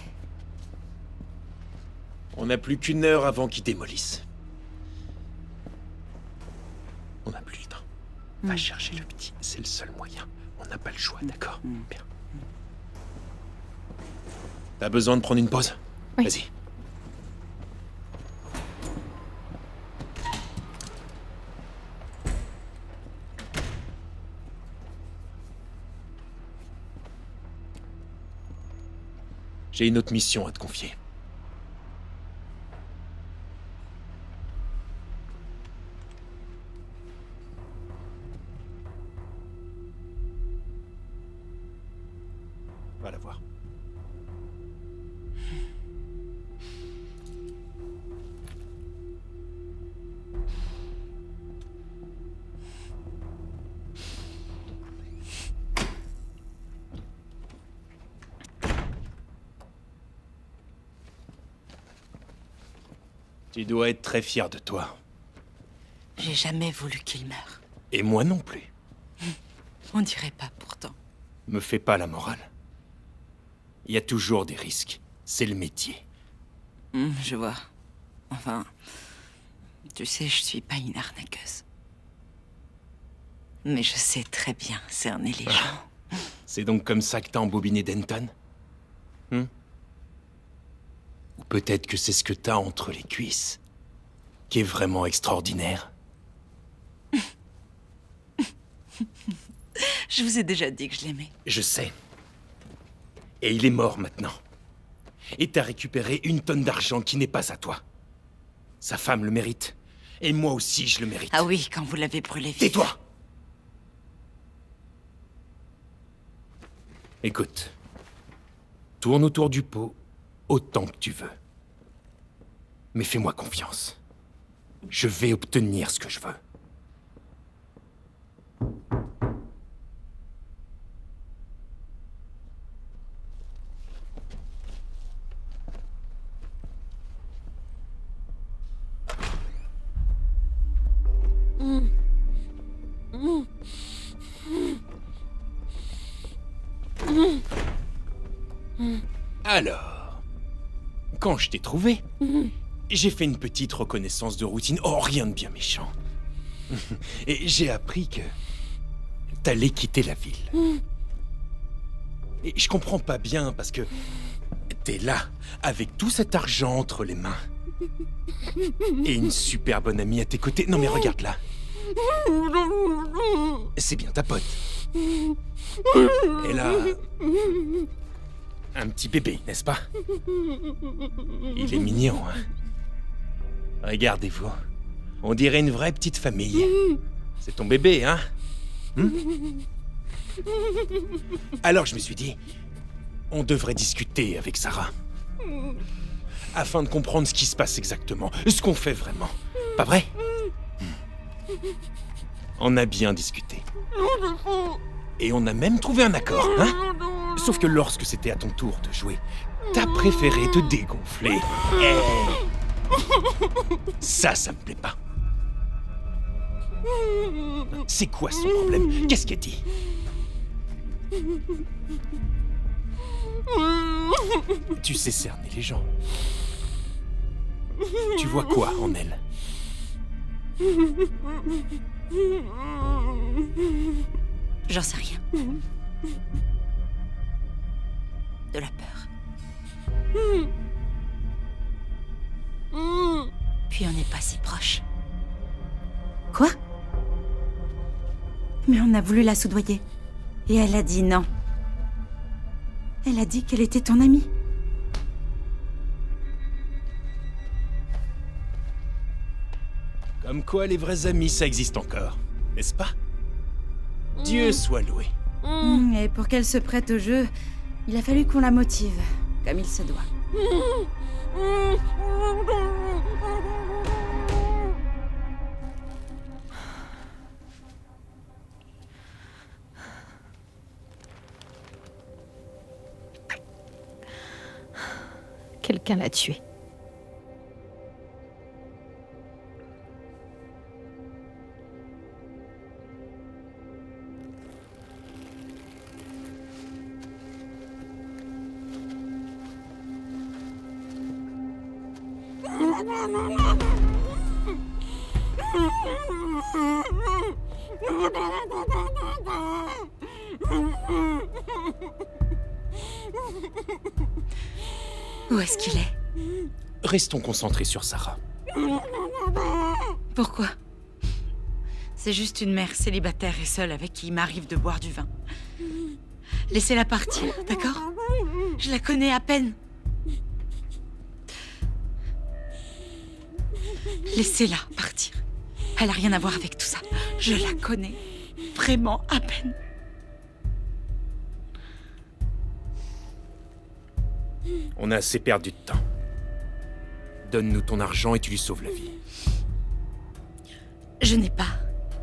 On n'a plus qu'1 heure avant qu'ils démolissent. On n'a plus le temps. Va chercher le petit, c'est le seul moyen. On n'a pas le choix, d'accord? Bien. T'as besoin de prendre une pause? Oui. Vas-y. J'ai une autre mission à te confier. Va la voir. Tu dois être très fier de toi. J'ai jamais voulu qu'il meure. Et moi non plus. On dirait pas pourtant. Me fais pas la morale. Il y a toujours des risques. C'est le métier. Je vois. Enfin, tu sais, je suis pas une arnaqueuse. Mais je sais très bien cerner les gens. C'est donc comme ça que t'as embobiné Denton? Ou peut-être que c'est ce que t'as entre les cuisses, qui est vraiment extraordinaire. Je vous ai déjà dit que je l'aimais. Je sais. Et il est mort maintenant. Et t'as récupéré 1 tonne d'argent qui n'est pas à toi. Sa femme le mérite. Et moi aussi, je le mérite. Ah oui, quand vous l'avez brûlé vif. Tais-toi! Écoute. Tourne autour du pot autant que tu veux. Mais fais-moi confiance. Je vais obtenir ce que je veux. Alors, quand je t'ai trouvé, j'ai fait une petite reconnaissance de routine. Oh, rien de bien méchant. Et j'ai appris que t'allais quitter la ville. Et je comprends pas bien parce que t'es là, avec tout cet argent entre les mains. Et une super bonne amie à tes côtés. Non mais regarde là. C'est bien ta pote. Et là... Un petit bébé, n'est-ce pas? Il est mignon, hein? Regardez-vous. On dirait une vraie petite famille. C'est ton bébé, hein? Alors je me suis dit, on devrait discuter avec Sarah. Afin de comprendre ce qui se passe exactement, ce qu'on fait vraiment. Pas vrai? On a bien discuté. Et on a même trouvé un accord, hein? Sauf que lorsque c'était à ton tour de jouer, t'as préféré te dégonfler. Ça me plaît pas. C'est quoi son problème? Qu'est-ce qu'elle dit? Tu sais cerner les gens. Tu vois quoi en elle? J'en sais rien. De la peur. Puis on n'est pas si proches. Quoi? Mais on a voulu la soudoyer. Et elle a dit non. Elle a dit qu'elle était ton amie. Comme quoi les vrais amis, ça existe encore, n'est-ce pas? Dieu soit loué. Et pour qu'elle se prête au jeu, il a fallu qu'on la motive, comme il se doit. Quelqu'un l'a tué. Où est-ce qu'il est? Restons concentrés sur Sarah. Pourquoi? C'est juste une mère célibataire et seule avec qui il m'arrive de boire du vin. Laissez-la partir, d'accord? Je la connais à peine. Laissez-la partir. Elle a rien à voir avec tout ça. Je la connais vraiment à peine. On a assez perdu de temps. Donne-nous ton argent et tu lui sauves la vie. Je n'ai pas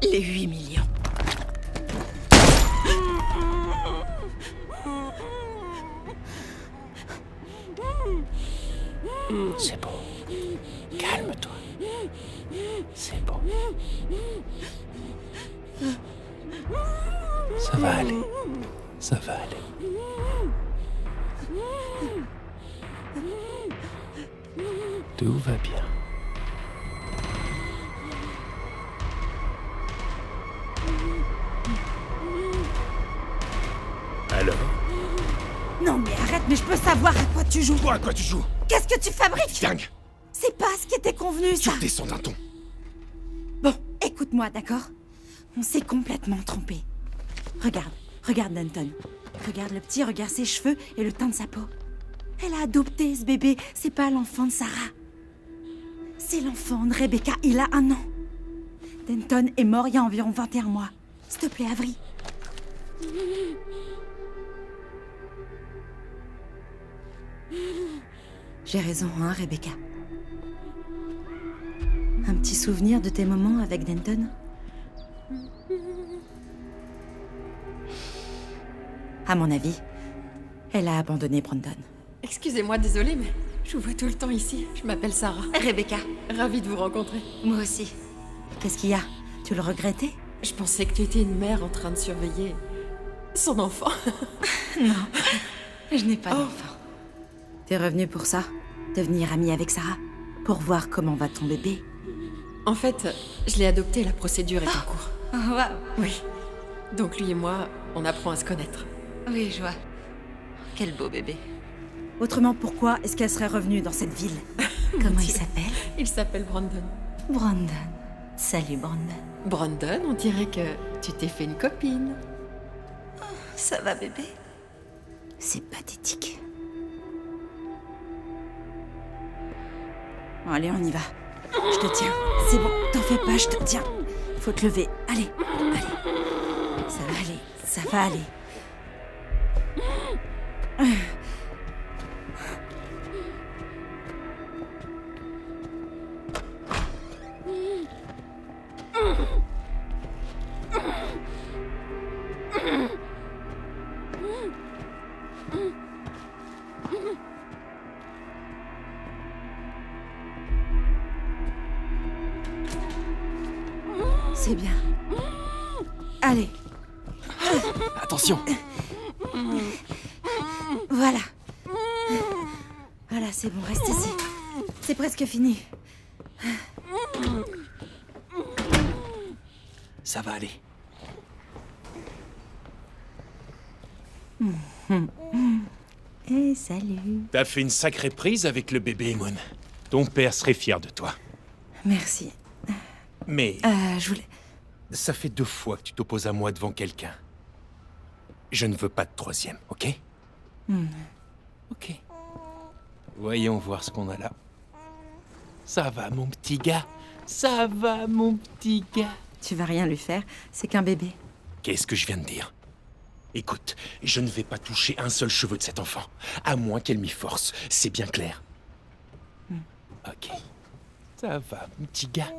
les 8 millions. C'est bon. Calme-toi. C'est bon. Ça va aller. Ça va aller. Tout va bien. Alors? Non mais arrête, mais je peux savoir à quoi tu joues. Toi, à quoi tu joues? Qu'est-ce que tu fabriques? Dingue! C'est pas ce qui était convenu, ça. Tu redescends d'un ton. Bon, écoute-moi, d'accord? On s'est complètement trompé. Regarde Denton. Regarde le petit, regarde ses cheveux et le teint de sa peau. Elle a adopté ce bébé, c'est pas l'enfant de Sarah. C'est l'enfant de Rebecca, il a 1 an. Denton est mort il y a environ 21 mois. S'il te plaît, Avery. J'ai raison, hein, Rebecca? Un petit souvenir de tes moments avec Denton? À mon avis, elle a abandonné Brandon. Excusez-moi, désolée, mais je vous vois tout le temps ici. Je m'appelle Sarah. Rebecca. Ravie de vous rencontrer. Moi aussi. Qu'est-ce qu'il y a? Tu le regrettais? Je pensais que tu étais une mère en train de surveiller son enfant. Non, je n'ai pas d'enfant. T'es revenu pour ça? Devenir amie avec Sarah? Pour voir comment va ton bébé? En fait, je l'ai adopté, la procédure est en cours. Waouh! Oui. Donc lui et moi, on apprend à se connaître. Oui, je vois. Quel beau bébé. Autrement, pourquoi est-ce qu'elle serait revenue dans cette ville? Comment il s'appelle? Il s'appelle Brandon. Brandon. Salut, Brandon. Brandon, on dirait que tu t'es fait une copine. Ça va, bébé? C'est pathétique. Bon, allez, on y va. Je te tiens. C'est bon, t'en fais pas, je te tiens. Faut te lever. Allez, allez. Ça va aller, ça va aller. C'est bien. Allez. Attention. Voilà. Voilà, c'est bon, reste ici. C'est presque fini. Ça va aller. Et salut. T'as fait une sacrée prise avec le bébé, Moon. Ton père serait fier de toi. Merci. Mais Je voulais... ça fait 2 fois que tu t'opposes à moi devant quelqu'un. Je ne veux pas de 3e, ok? Ok. Voyons voir ce qu'on a là. Ça va, mon petit gars. Ça va, mon petit gars. Tu vas rien lui faire, c'est qu'un bébé. Qu'est-ce que je viens de dire? Écoute, je ne vais pas toucher un seul cheveu de cet enfant, à moins qu'elle m'y force, c'est bien clair. Ok. Ça va, mon petit gars.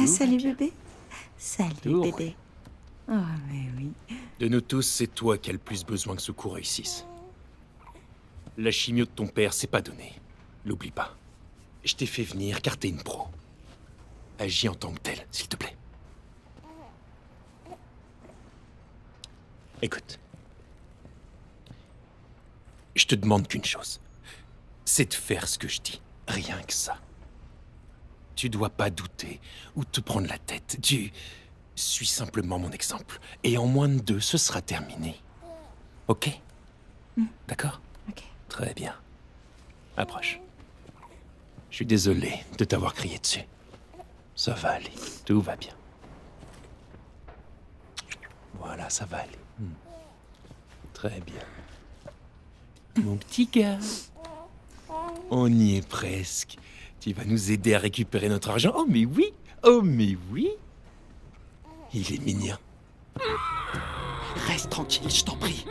Salut bébé. Salut Tout. bébé. Oh, mais oui. De nous tous, c'est toi qui as le plus besoin que ce coup réussisse. La chimio de ton père, c'est pas donné. L'oublie pas. Je t'ai fait venir car t'es une pro. Agis en tant que telle, s'il te plaît. Écoute. Je te demande qu'une chose. C'est de faire ce que je dis. Rien que ça. Tu dois pas douter ou te prendre la tête. Tu suis simplement mon exemple. Et en moins de 2, ce sera terminé. Ok? D'accord? Ok. Très bien. Approche. Je suis désolé de t'avoir crié dessus. Ça va aller. Tout va bien. Voilà, ça va aller. Très bien. Mon petit gars. On y est presque. Tu vas nous aider à récupérer notre argent. Oh mais oui. Oh mais oui. Il est mignon. Reste tranquille, je t'en prie.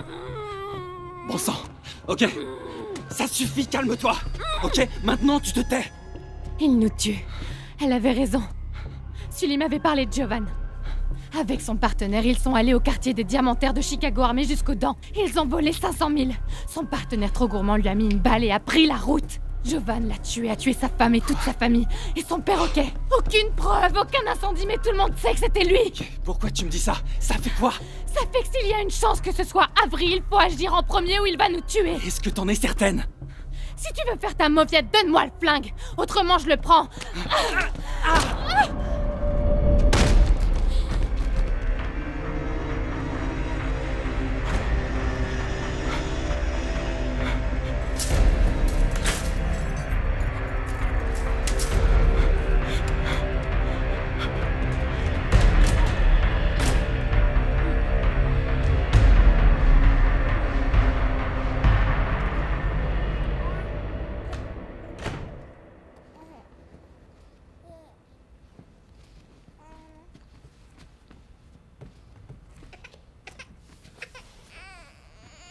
Bon sang, ok. Ça suffit, calme-toi. Ok, maintenant tu te tais. Il nous tue. Elle avait raison. Sully m'avait parlé de Jovan. Avec son partenaire, ils sont allés au quartier des diamantaires de Chicago armés jusqu'aux dents. Ils ont volé 500 000. Son partenaire trop gourmand lui a mis une balle et a pris la route. Jovan l'a tué, a tué sa femme et toute sa famille. Et son perroquet. Aucune preuve, aucun incendie, mais tout le monde sait que c'était lui. Ok, pourquoi tu me dis ça? Ça fait quoi? Ça fait que s'il y a une chance que ce soit Avery, il faut agir en premier ou il va nous tuer. Est-ce que t'en es certaine? Si tu veux faire ta mauviette, donne-moi le flingue. Autrement, je le prends.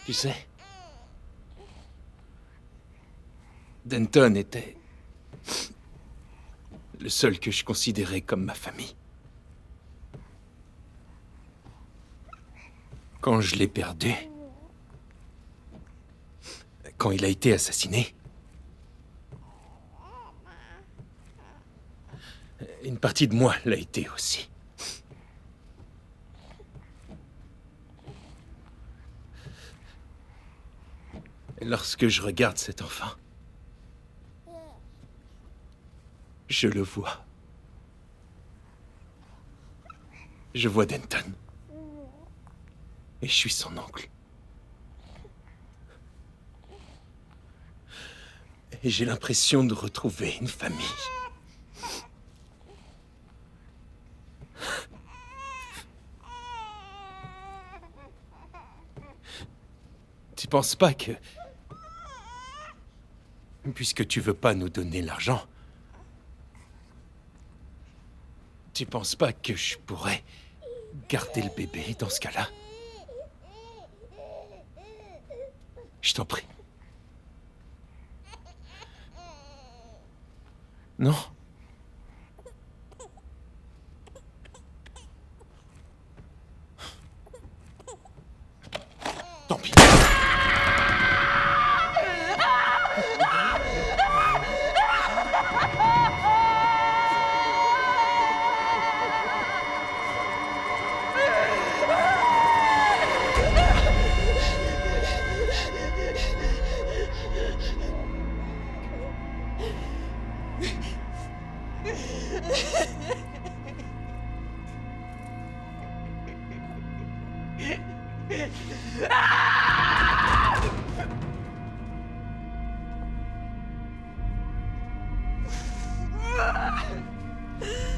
Tu sais, Denton était le seul que je considérais comme ma famille. Quand je l'ai perdu, quand il a été assassiné, une partie de moi l'a été aussi. Lorsque je regarde cet enfant, je le vois. Je vois Denton. Et je suis son oncle. Et j'ai l'impression de retrouver une famille. Tu penses pas que... Puisque tu veux pas nous donner l'argent, Tu penses pas que je pourrais garder le bébé dans ce cas-là? Je t'en prie. Non? Tant pis.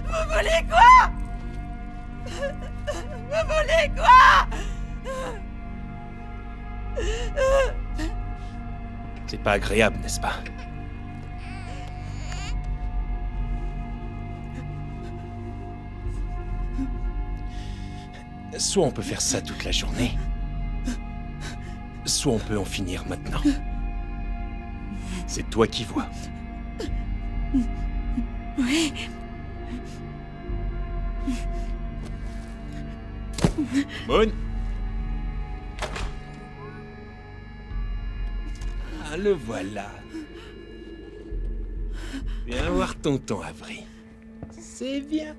Vous voulez quoi? Vous voulez quoi? C'est pas agréable, n'est-ce pas? Soit on peut faire ça toute la journée, soit on peut en finir maintenant. C'est toi qui vois. Oui. Moon. Ah, le voilà. Viens voir tonton Avery. C'est bien.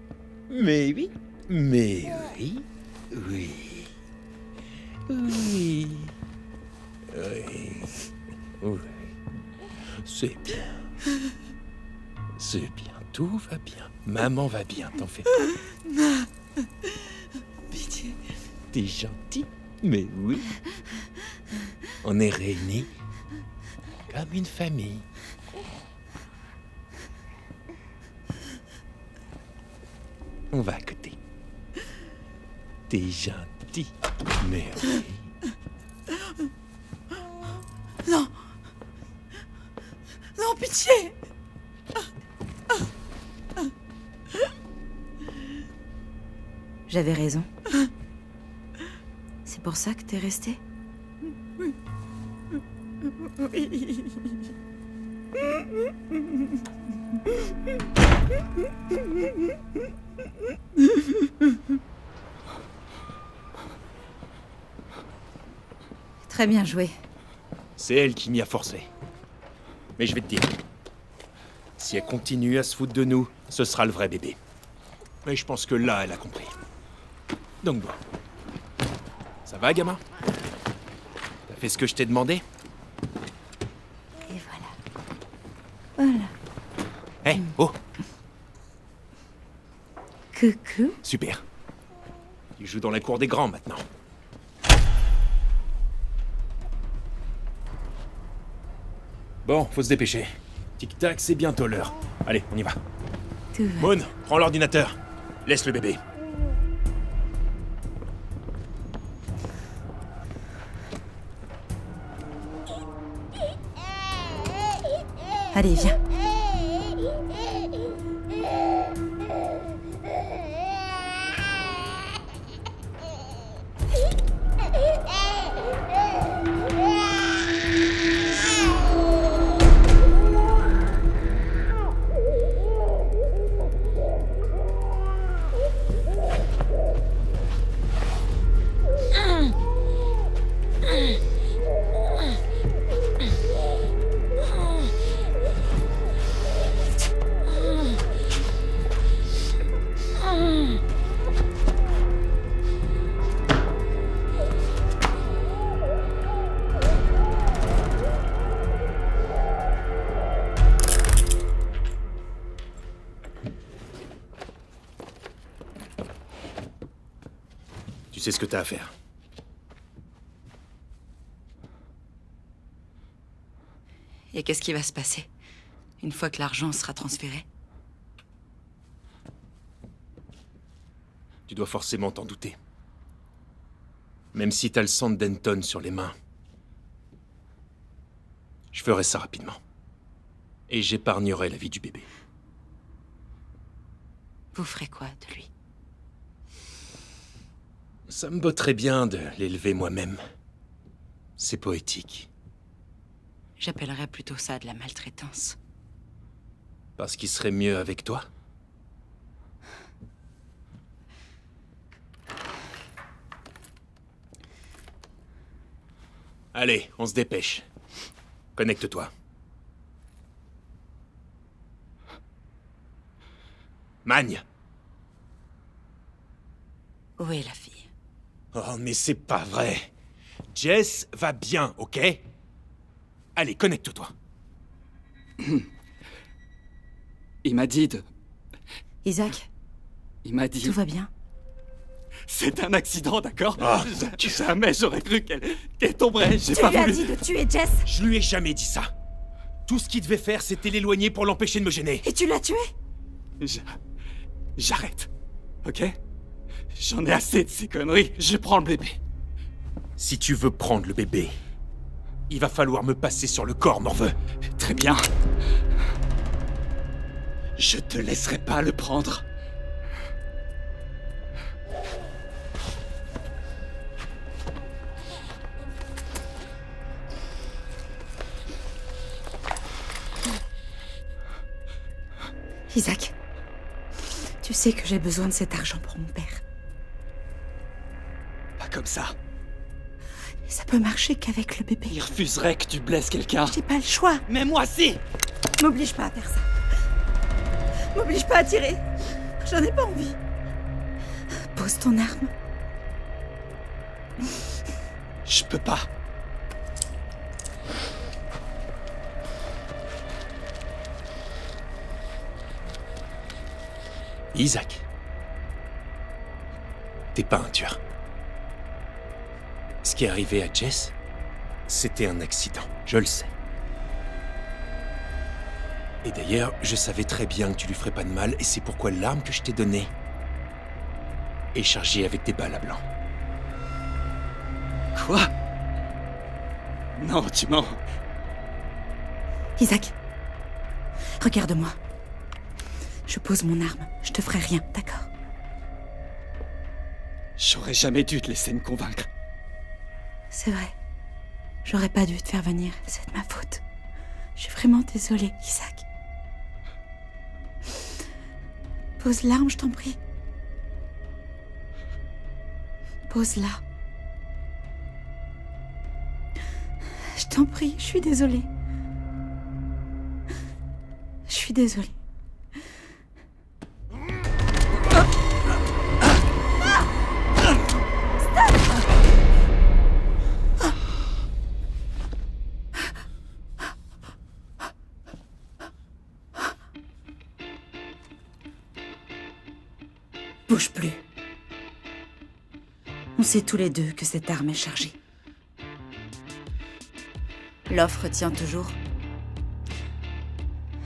Mais oui. Mais oui. Oui. Oui. Oui. Oui. C'est bien. C'est bien. Tout va bien. Maman va bien, t'en fais pas. Pitié. T'es gentil, mais oui. On est réunis comme une famille. On va à côté. T'es gentil, mais oui. Non. Non, pitié. J'avais raison. C'est pour ça que t'es resté? Oui. Très bien joué. C'est elle qui m'y a forcé. Mais je vais te dire, si elle continue à se foutre de nous, ce sera le vrai bébé. Mais je pense que là, elle a compris. Donc bon. Ça va, gamin? T'as fait ce que je t'ai demandé? Et voilà. Voilà. Hé, oh! Coucou. Super. Tu joues dans la cour des grands maintenant. Bon, faut se dépêcher. Tic-tac, c'est bientôt l'heure. Allez, on y va. Tout va. Moon, prends l'ordinateur. Laisse le bébé. Allez, viens. Tu sais ce que t'as à faire. Et qu'est-ce qui va se passer une fois que l'argent sera transféré? Tu dois forcément t'en douter. Même si t'as le sang de Denton sur les mains, je ferai ça rapidement. Et j'épargnerai la vie du bébé. Vous ferez quoi de lui? Ça me botterait bien de l'élever moi-même. C'est poétique. J'appellerais plutôt ça de la maltraitance. Parce qu'il serait mieux avec toi? Allez, on se dépêche. Connecte-toi. Magne! Où est la fille? Oh, mais c'est pas vrai. Jess va bien, ok? Allez, connecte-toi. Il m'a dit de... Isaac, Il m'a dit... tout va bien? C'est un accident, d'accord? Ah, Jamais j'aurais cru qu'elle tomberait, j'ai Tu pas lui as voulu... dit de tuer Jess? Je lui ai jamais dit ça. Tout ce qu'il devait faire, c'était l'éloigner pour l'empêcher de me gêner. Et tu l'as tué? J'arrête, ok? J'en ai assez de ces conneries, je prends le bébé. Si tu veux prendre le bébé, il va falloir me passer sur le corps, morveux. Très bien. Je te laisserai pas le prendre. Isaac, tu sais que j'ai besoin de cet argent pour mon père. Pas comme ça. Et ça peut marcher qu'avec le bébé. Il refuserait que tu blesses quelqu'un. J'ai pas le choix. Mais moi si! M'oblige pas à faire ça. M'oblige pas à tirer. J'en ai pas envie. Pose ton arme. Je peux pas. Isaac. T'es pas un tueur. Ce qui est arrivé à Jess, c'était un accident, je le sais. Et d'ailleurs, je savais très bien que tu lui ferais pas de mal, et c'est pourquoi l'arme que je t'ai donnée est chargée avec des balles à blanc. Quoi? Non, tu mens. Isaac, regarde-moi. Je pose mon arme. Je te ferai rien, d'accord? J'aurais jamais dû te laisser me convaincre. C'est vrai. J'aurais pas dû te faire venir. C'est de ma faute. Je suis vraiment désolée, Isaac. Pose l'arme, je t'en prie. Pose-la. Je t'en prie, je suis désolée. Je suis désolée. Bouge plus. On sait tous les deux que cette arme est chargée. L'offre tient toujours?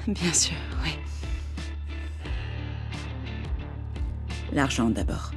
Bien sûr, oui. L'argent d'abord.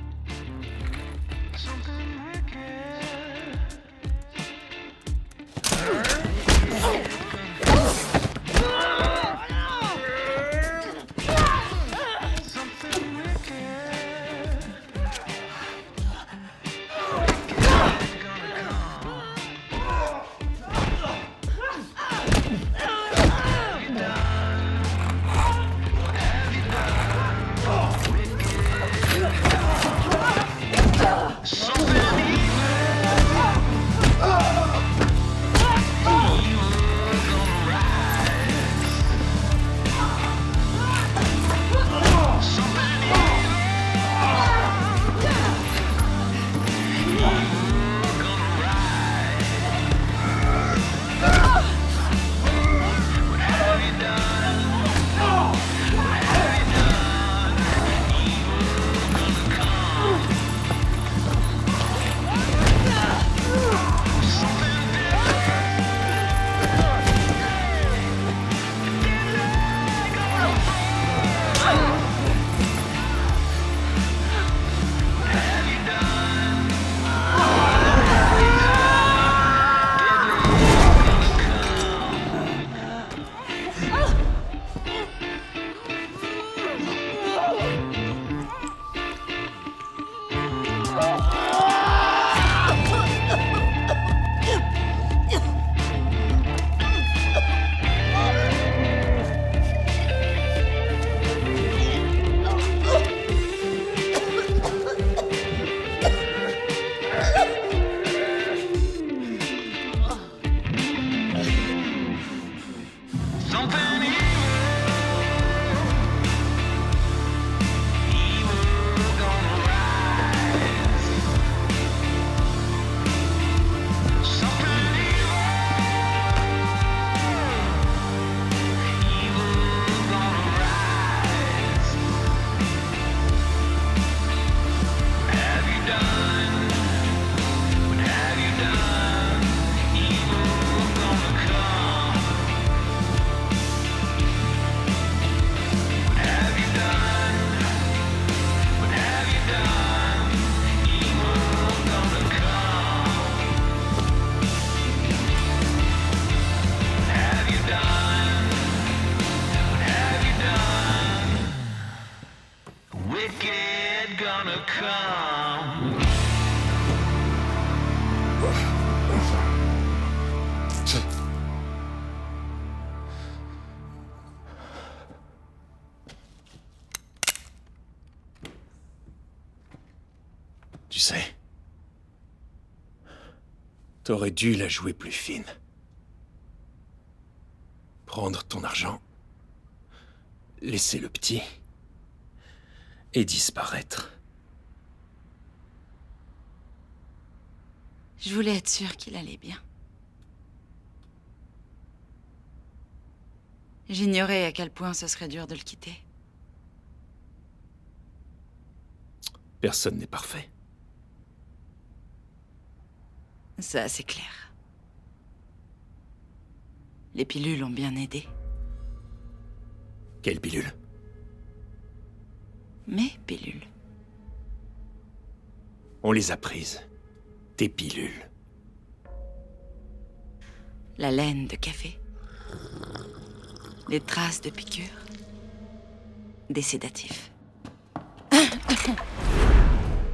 Tu sais, t'aurais dû la jouer plus fine. Prendre ton argent, laisser le petit et disparaître. Je voulais être sûre qu'il allait bien. J'ignorais à quel point ce serait dur de le quitter. Personne n'est parfait. Ça, c'est clair. Les pilules ont bien aidé. Quelle pilule? Mes pilules. On les a prises. Tes pilules. La laine de café. Les traces de piqûres. Des sédatifs.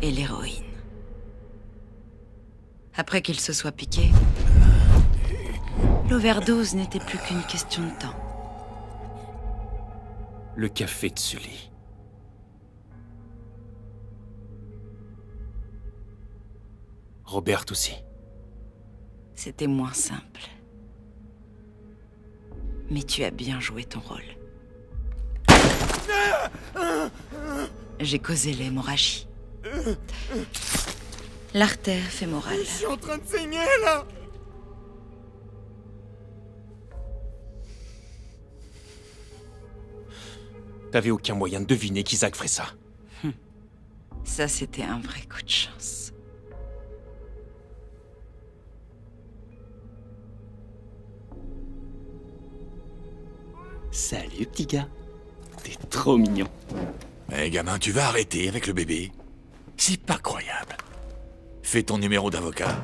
Et l'héroïne. Après qu'il se soit piqué, l'overdose n'était plus qu'une question de temps. Le café de Sully. Robert aussi. C'était moins simple. Mais tu as bien joué ton rôle. J'ai causé l'hémorragie. L'artère fémorale. Je suis en train de saigner, là! T'avais aucun moyen de deviner qu'Isaac ferait ça. Ça, c'était un vrai coup de chance. Salut, petit gars. T'es trop mignon. Eh gamin, tu vas arrêter avec le bébé. C'est pas croyable. Fais ton numéro d'avocat.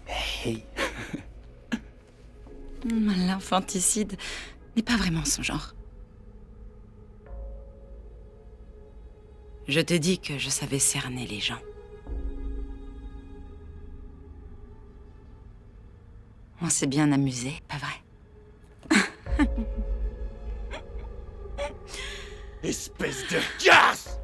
Hey. L'infanticide n'est pas vraiment son genre. Je t'ai dit que je savais cerner les gens. On s'est bien amusé, pas vrai? Espèce de casse!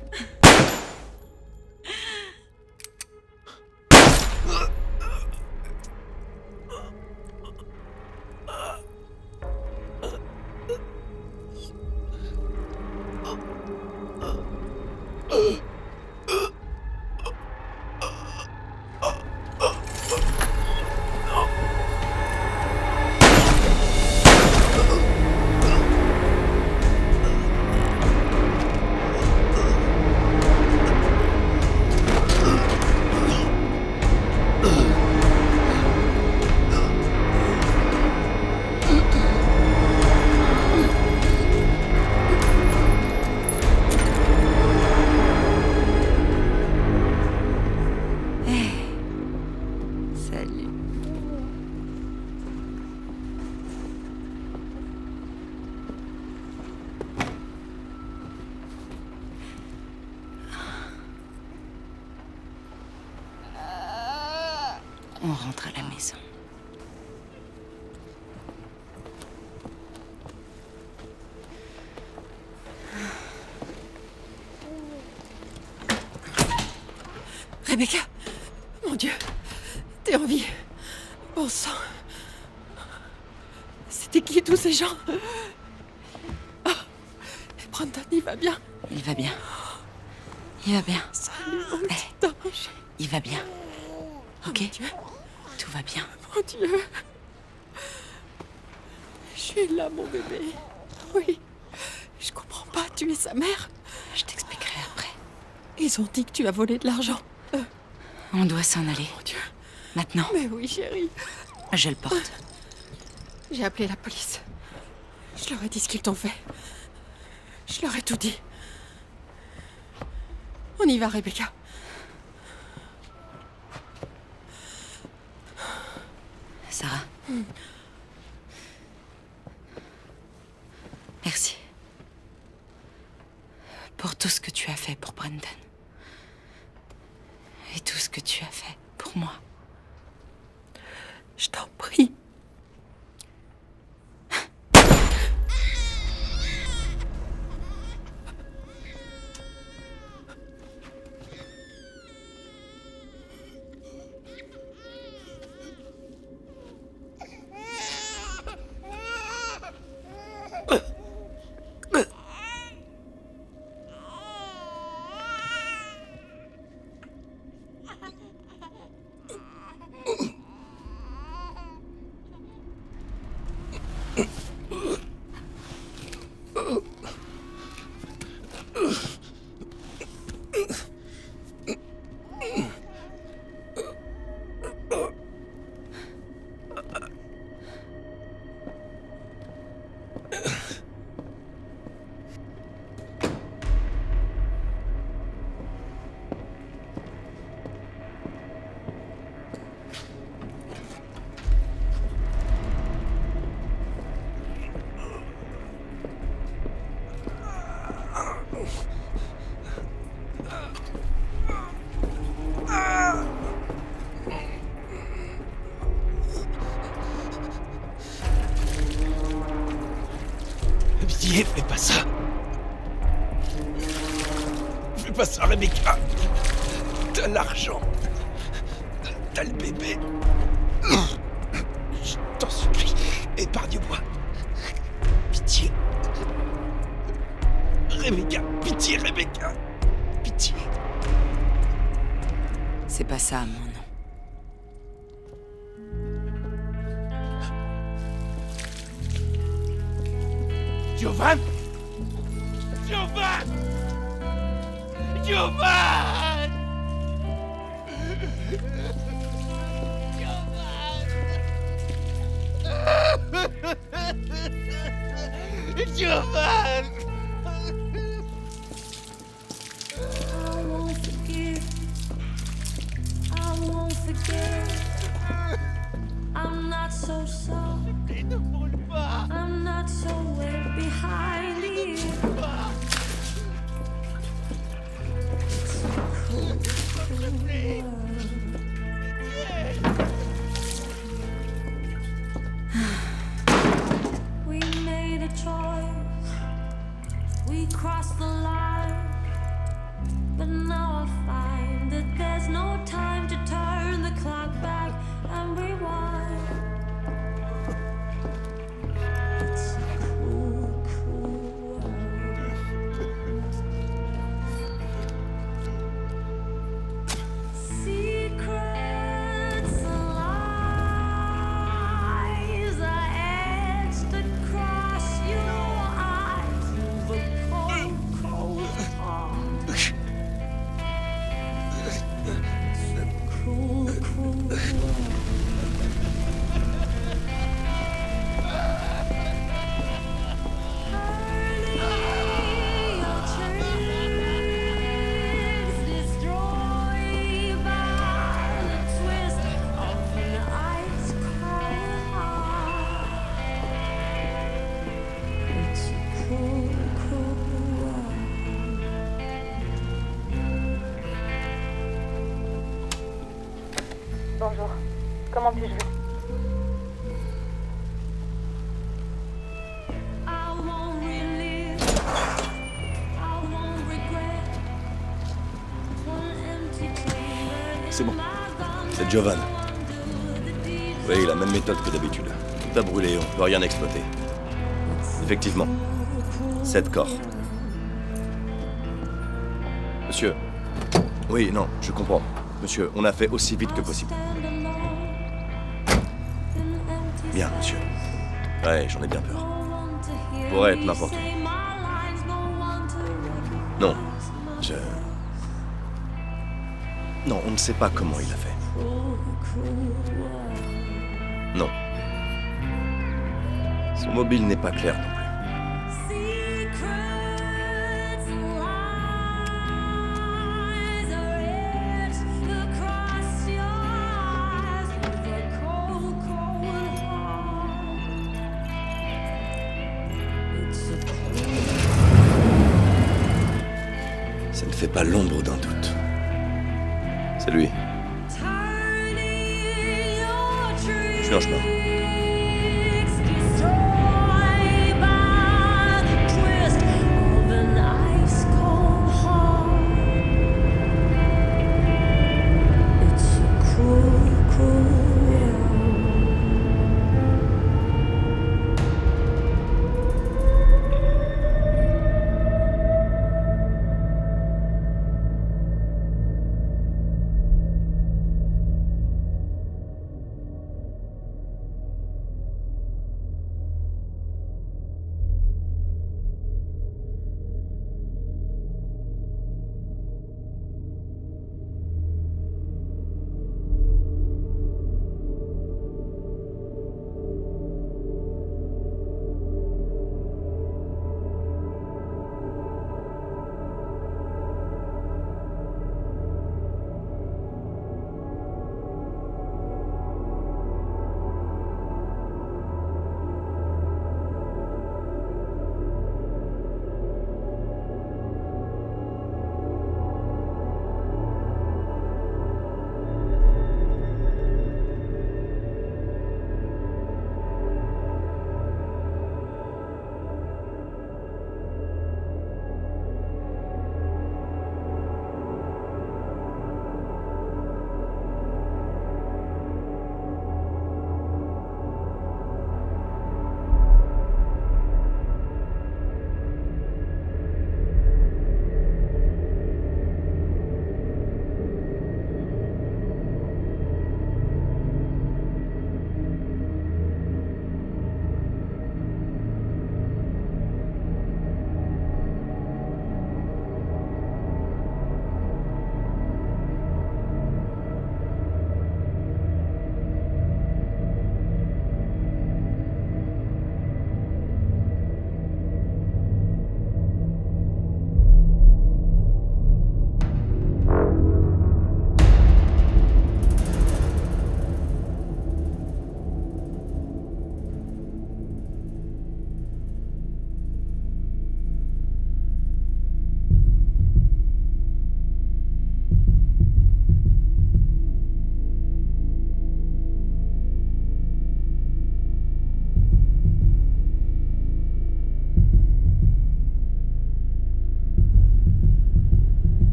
Salut. On rentre à la maison. Rebecca! Mon Dieu! T'es en vie! Bon sang! C'était qui tous ces gens? Oh, Brandon, il va bien? Il va bien. Il va bien. Salut, mon petit ange. Il va bien. Ok? Mon Dieu. Tout va bien. Mon Dieu! Je suis là, mon bébé. Oui. Je comprends pas, tu es sa mère? Je t'expliquerai après. Ils ont dit que tu as volé de l'argent. On doit s'en aller. Mon Dieu. Maintenant. Mais oui, chérie. Je le porte. J'ai appelé la police. Je leur ai dit ce qu'ils t'ont fait. Je leur ai tout dit. On y va, Rebecca. Sarah. Merci. Pour tout ce que tu as fait pour Brendan. Et tout ce que tu as fait pour moi. Je t'en prie. Pitié, fais pas ça. Fais pas ça, Rebecca. T'as l'argent. T'as le bébé. Je t'en supplie, épargne-moi. Pitié. Rebecca, pitié, Rebecca. Pitié. C'est pas ça, mon nom. Jovan! Jovan! Jovan! Jovan! Jovan! I'm not so soft. I'm not so way behind you. We made a choice. We crossed the line. But now I find that there's no time to turn the clock back and rewind. It's a cool, cool world. Secrets and lies are etched across your eyes. The cold, cold heart. Cool, cool world. Bonjour. Comment puis-je vous? C'est bon. C'est Jovan. Oui, la même méthode que d'habitude. Tout a brûlé, on peut rien exploiter. Effectivement. 7 corps. Monsieur. Oui, non, je comprends. Monsieur, on a fait aussi vite que possible. Bien, monsieur. Ouais, j'en ai bien peur. Pourrait être n'importe où. Non, Non, on ne sait pas comment il a fait. Non. Son mobile n'est pas clair non plus. pas l'ombre d'un doute. C'est lui. Je suis en chemin.